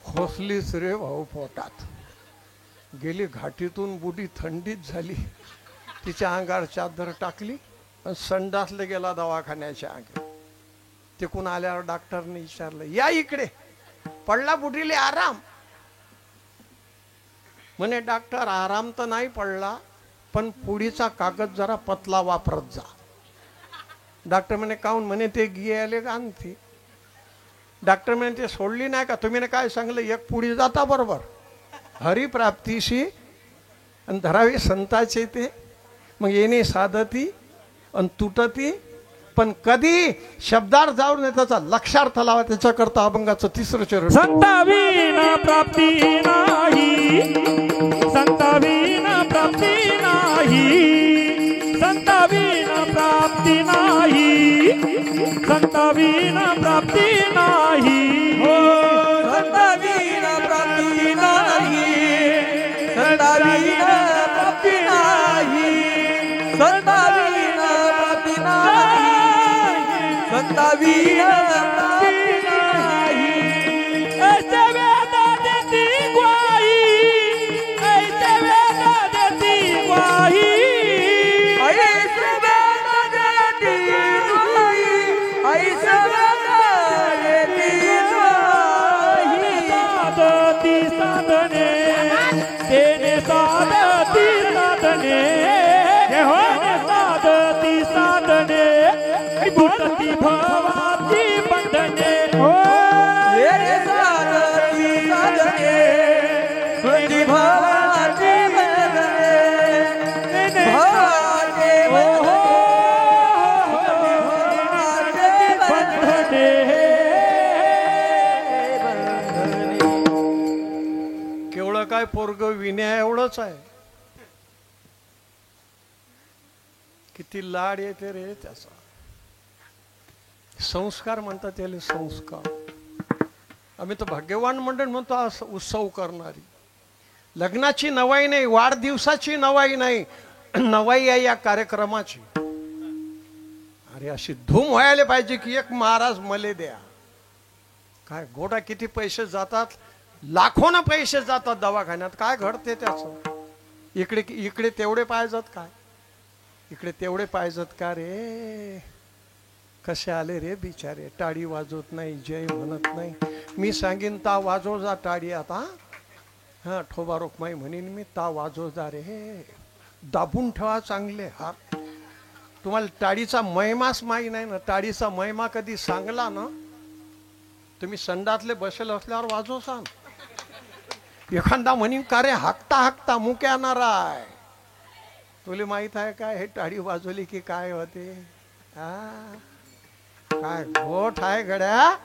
खोसलीच रे भाऊ पोटात गेली. घाटीतून बुडी थंडीत झाली. तिच्या अंगावर चादर टाकली आणि संडासले गेला दवाखान्याच्या अंगी. तिकून आल्यावर डॉक्टरने विचारलं या इकडे. पडला बुडीले आराम. म्हणे डॉक्टर आराम तर नाही पडला, पण पुडीचा कागद जरा पतला वापरत जा. डॉक्टर म्हणे काऊन. म्हणे ते गियाले आणते. डॉक्टर म्हणे ते सोडली नाही का. तुम्ही काय सांगलं 1 पुडी जाता बरोबर, हरिप्राप्तीशी आणि धरावी संताचे ते. मग येणे साधती आणि तुटती, पण कधी शब्दार जाऊन त्याचा लक्षार्थ लावा. त्याच्याकरता अभंगाचं 3रं चरण. संताविना प्राप्ती नाही, संताविना प्राप्ती नाही, संताविना प्राप्ती नाही, संताविना प्राप्ती नाही. हो संताविना प्राप्ती नाही, संताविना प्राप्ती नाही, संताविना प्राप्ती नाही, संताविना प्राप्ती नाही. ऐसे वेद देती ग्वाही, ऐसे वेद देती ग्वाही, ऐसे वेद देती ग्वाही, ऐसे वेद देती ग्वाही. साधती साधने, तेने साधती साधने, हो साधती साधने, तुटती भवाची बंधने. हो रे साधती साधने, तुझी भावाची बंधने, भावाचे बंधने. केवढं काय पोरग विनया एवढंच आहे. किती लाड येते रे त्याचा. संस्कार म्हणतात त्याला, संस्कार. आम्ही तर भाग्यवान मंडळ म्हणतो असं उत्सव करणारी. लग्नाची नवाई नाही, वाढदिवसाची नवाई नाही, नवाई आहे या कार्यक्रमाची. अरे अशी धूम व्हायला पाहिजे की 1 महाराज मले द्या. काय गोडा किती पैसे जातात, लाखोना पैसे जातात दवाखान्यात. काय घडते त्याचं. इकडे तेवढे पाहिजेत काय, इकडे तेवढे पाहिजेत का रे. कसे आले रे बिचारे. टाळी वाजवत नाही, जय म्हणत नाही. मी सांगीन ता वाजव जा टाळी आता. हा ठोबा रोखमाई म्हणेन मी ता वाजवजा रे, दाबून ठेवा चांगले हात. तुम्हाला टाळीचा महिमाच माही नाही ना. टाळीचा महिमा कधी सांगला ना, तुम्ही संडातले बसेल असल्यावर वाजवसान. एखादा म्हणीन का रे हाकता हाकता मुक्या येणार आहे, तुला माहित आहे काय हे टाळी वाजवली की काय होते? काय घोट आहे गड्या.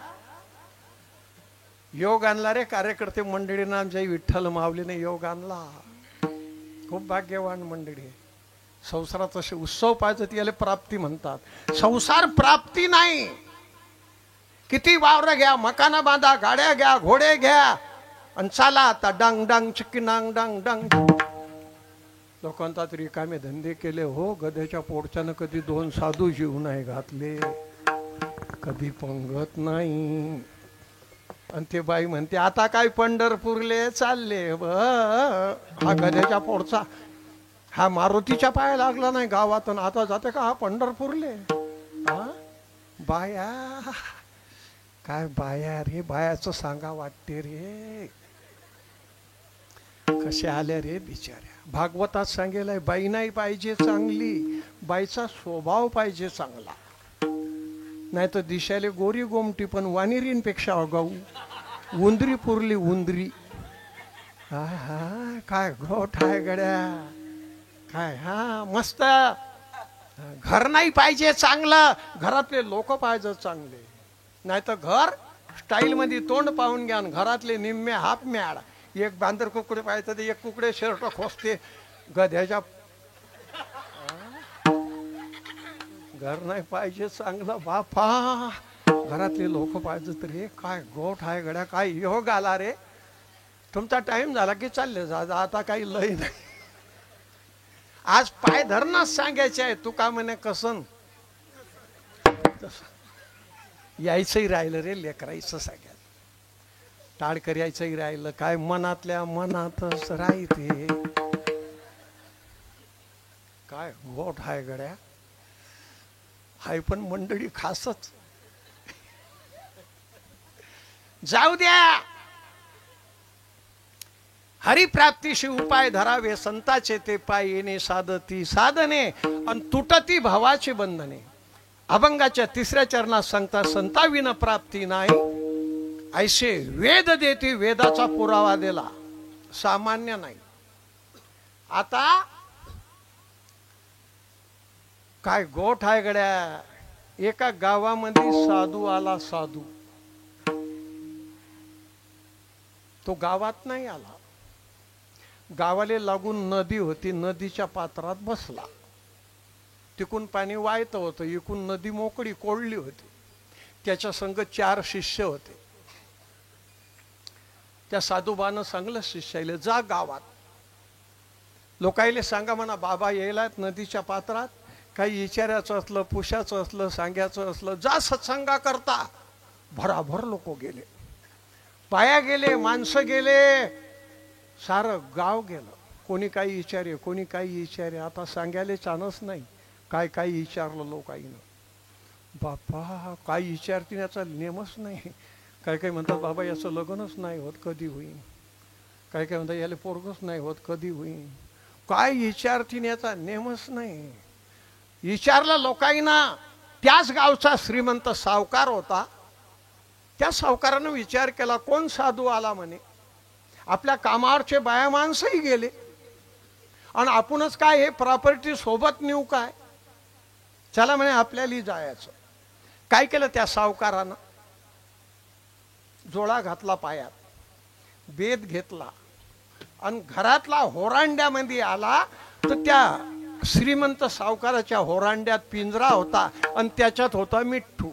योग आणला रे कार्यकर्ते मंडळीनं आमच्या विठ्ठल माऊलीने योग आणला. खूप भाग्यवान मंडळी. संसारात असे उत्सव पाहिजे त्याला प्राप्ती म्हणतात. संसार प्राप्ती नाही. किती वावर घ्या, मकाना बांधा, गाड्या घ्या, घोडे घ्या आणि चाला आता डांग डांग चिक्की नांग डांग डांग. लोकांचा तरी रिकामे धंदे केले हो. गध्याच्या पोटच्यानं कधी 2 साधू जीव नाही घातले, कधी पंगत नाही. आणि ते बाई म्हणते आता काय पंढरपूरले चालले. हा गध्याच्या पोटचा हा मारुतीच्या पाया लागला नाही गावातून, आता जाते का हा पंढरपूरले? हा बाया, काय बाया रे, बायाचं सांगा वाटते रे. कसे आल्या रे बिचाऱ्या. भागवतात सांगेलाय बाई नाही पाहिजे चांगली, बाईचा स्वभाव पाहिजे चांगला. नाही तर दिशाले गोरी गोमटी पण वानिरींपेक्षा अगाऊ. उंदरी पुरली उंदरी. हा हा काय घोट आहे गड्या. काय हा मस्त. घर नाही पाहिजे चांगलं, घरातले लोक पाहिजे चांगले. नाही तर घर स्टाईल मध्ये तोंड पाहून घ्या, घरातले निम्मे हाफ मॅड. एक बांदर कुकडे पाहिजे तर एक कुकडे शर्ट खोसते. गध्याच्या घर नाही पाहिजे चांगलं बापा, घरातले लोक पाहिजे तरी. काय गोठ आहे गड्या. काय योग आला रे. तुमचा टाइम झाला की चालले जा, आता काही लय नाही. आज पाय धरणच सांगायचे आहे. तू का म्हणे कसन यायचंही राहिलं रे लेकरायचं सगळ्यात. टाळ करायचंही राहिलं. काय मनातल्या मनातच राहते. काय गोठ आहे गड्या. हाय पण मंडळी खासच. जाऊ द्या. हरिप्राप्तीशी उपाय धरावे, संताचे ते पाय येणे साधती साधने आणि तुटती भावाची बंधने. अभंगाच्या 3ऱ्या चरणात सांगता संताविन प्राप्ती नाही, ऐसे वेद देती वेदाचा पुरावा दिला. सामान्य नाही. आता काय गोठ आहे गड्या. एका गावामध्ये साधू आला. साधू तो गावात नाही आला. गावाला लागून नदी होती. नदीच्या पात्रात बसला. तिकून पाणी वाहत होतं, इकून नदी मोकळी कोळली होती. त्याच्या संग 4 शिष्य होते. त्या साधूबानं सांगलं शिष्याला, जा गावात लोकायले सांगा म्हणा बाबा यायलात नदीच्या पात्रात. काही विचारायचं असलं, पुशाचं असलं, सांगायचं असलं, जा सत्संगा करता. भराभर लोक गेले. पाया गेले, माणसं गेले, सारं गाव गेलं. कोणी काही विचारे, कोणी काही विचारे. आता सांगायला चानच नाही. काय काही विचारलं लोकाईनं. बापा काही विचारण्याचा नेमच नाही. काय काही म्हणतात बाबा याचं लग्नच नाही होत, कधी होईल. काय काय म्हणतात याला पोरगच नाही होत, कधी होईल. काय विचारण्याचा नेमच नाही. विचारलं लोकांना. त्याच गावचा श्रीमंत सावकार होता. त्या सावकारानं विचार केला, कोण साधू आला म्हणे. आपल्या कामावरचे बाया माणसंही गेले आणि आपणच काय हे प्रॉपर्टी सोबत नेऊ काय. चला म्हणे आपल्याला जायचं. काय केलं त्या सावकारानं, जोळा घातला पायात, बेद घेतला आणि घरातला होरांड्यामध्ये आला. तर त्या श्रीमंत सावकाराच्या होरांड्यात पिंजरा होता आणि त्याच्यात होता मिठ्ठू.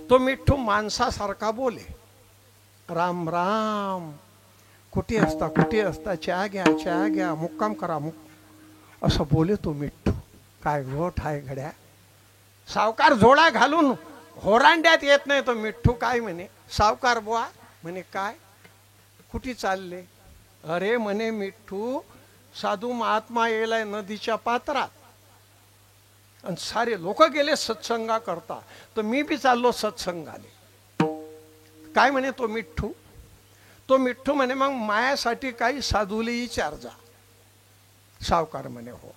तो मिठ्ठू माणसासारखा बोले, राम राम, कुठे असता कुठे असता, चहा घ्या चहा घ्या, मुक्काम करा असं बोले तो मिठ्ठू. काय गोठ आहे घड्या. सावकार जोडा घालून होरांड्यात येत नाही. तो मिठ्ठू काय म्हणे, सावकार बुवा म्हणे काय कुठे चालले. अरे म्हणे मिठ्ठू, साधू महात्मा येलाय नदीच्या पात्रात आणि सारे लोक गेले सत्संगा करता, तर मी बी चाललो सत्संगाले. काय म्हणे तो मिठ्ठू, तो मिठ्ठू म्हणे मग मायासाठी काही साधूले विचार जा. सावकार म्हणे हो.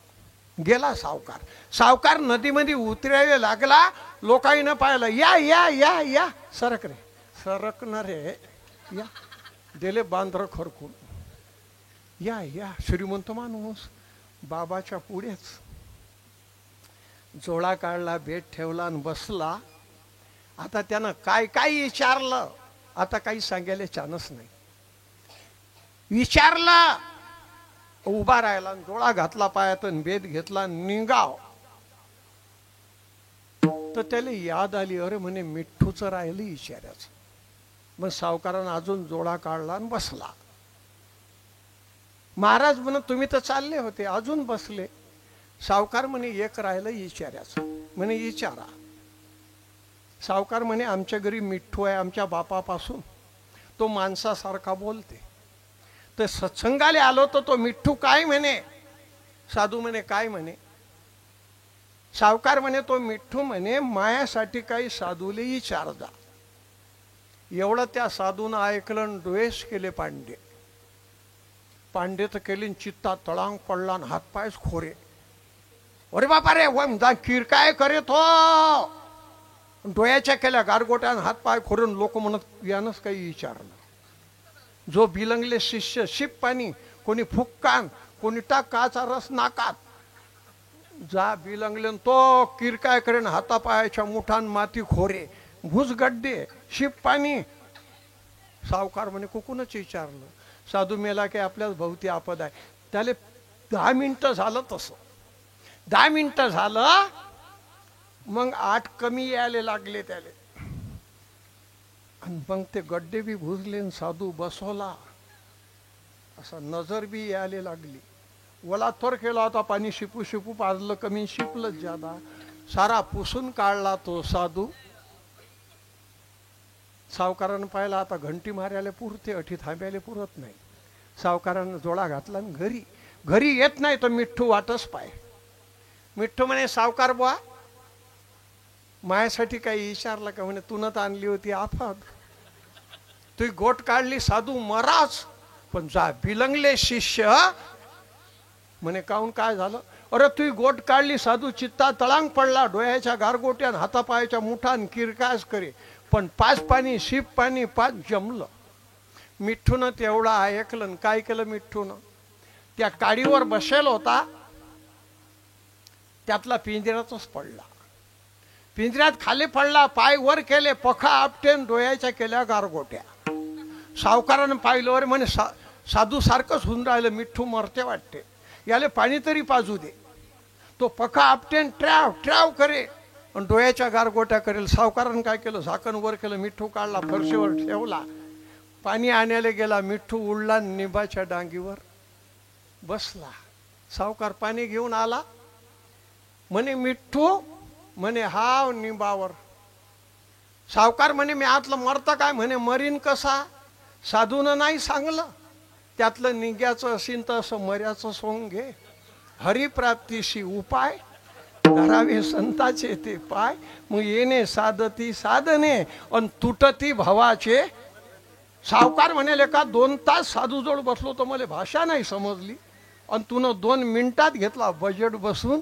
गेला सावकार. सावकार नदीमध्ये उतरायला लागला. लोकांना पाहिलं, या या या या सरक रे. सरकणार रे या. दिले बांद्र खरकून. या या श्रीमंत माणूस बाबाच्या पुढेच. जोळा काढला, बेट ठेवला आणि बसला. आता त्यानं काय काय विचारलं, आता काही सांगायला चान्स नाही. विचारला, उभा राहिला, डोळा घातला पायात, बेद घेतला, निघाव. तर त्याला याद आली, अरे म्हणे मिठ्ठूचं राहिलं विचारायचं. मग सावकारानं अजून जोडा काढला आणि बसला. महाराज म्हणे तुम्ही तर चालले होते, अजून बसले. सावकार म्हणे एक राहिलं विचारायचं. म्हणे विचारा. सावकार म्हणे आमच्या घरी मिठ्ठू आहे, आमच्या बापापासून. तो माणसासारखा बोलते. तर सत्संगाला आलो तर तो मिठ्ठू काय म्हणे. साधू म्हणे काय म्हणे. सावकार म्हणे तो मिठ्ठू म्हणे मायासाठी काही साधूले विचार जा. एवढं त्या साधून ऐकलं, डोळेच केले पांडे. पांडे तर केली, चित्ता तळांग पडला, हातपायच खोरे. अरे बापा रे जा किर काय करे तो. डोळ्याच्या केल्या गारगोट्यान हातपाय खोरून. लोक म्हणत यानंच काही विचारलं. जो बिलंगले शिष्य शिप पाणी, कोणी फुक्कान, कोणी टाक काचा रस नाकात. जा बिलंगले तो किरकाय करेन, हातापायाच्या मुठान माती खोरे, भुसगड्डे, शिप पाणी. सावकार म्हणे कुकूनच विचारलं. साधू मेला की आपल्याच भोवती आपद आहे. त्याला 10 मिनिटं झालं तसं. 10 मिनिटं झालं, मग 8 कमी यायला लागले त्याले. आणि मग ते गड्डे बी भुजले, साधू बसवला. असा नजर बी यायला लागली. वला थोर केला होता, पाणी शिपू शिपू पाजलं कमी, शिपलंच ज्यादा. सारा पुसून काढला तो साधू. सावकारानं पाहिला आता घंटी मारायला पुरते, अठी थांबायला पुरत नाही. सावकारानं जोडा घातला आणि घरी येत नाही तर मिठ्ठू वाटच पाय. मिठ्ठू म्हणे सावकार बुवा मायासाठी काही विचारलं का. म्हणे तून तर आणली होती आफत. तुही गोट काढली साधू मराच, पण जा बिलंगले शिष्य. म्हणे काहून काय झालं. अरे तुही गोट काढली साधू, चित्ता तळांग पडला, डोळ्याच्या गारगोट्यान हातापायाच्या मुठान किरकास करे, पण 5 पाणी शिप पाणी 5 जमलं. मिठ्ठून तेवढं ऐकलं. काय केलं मिठ्ठून, त्या काडीवर बसेल होता, त्यातला पिंजऱ्यातच पडला. पिंजऱ्यात खाली पडला, पाय वर केले, पखा आपटेन, डोळ्याच्या केल्या गारगोट्या. सावकारानं पाहिलं, अरे म्हणे साधू सारखंच होऊन राहिलं, मिठ्ठू मरते वाटते, याले पाणी तरी पाजू दे. तो पखा आपटेन ट्रॅव ट्रॅव करे आणि डोळ्याच्या गारगोट्या करेल. सावकारानं काय केलं, झाकण वर केलं, मिठ्ठू काढला, फरशीवर ठेवला, पाणी आणायला गेला. मिठ्ठू उडला, निंबाच्या डांगीवर बसला. सावकार पाणी घेऊन आला. म्हणे मिठ्ठू, म्हणे हाव निंबावर. सावकार म्हणे मी आतलं मरता काय. म्हणे मरीन कसा. साधून नाही सांगलं, त्यातलं निग्याचं असीन तर असं मर्याचं सोंग घे. हरिप्राप्तीशी उपाय धरावे संताचे ते पाय. मग येणे साधती साधने अन तुटती भावाचे. सावकार म्हणाले का 2 तास साधू जोड बसलो तर मला भाषा नाही समजली, आणि तुनं 2 मिनिटात घेतला बजेट बसून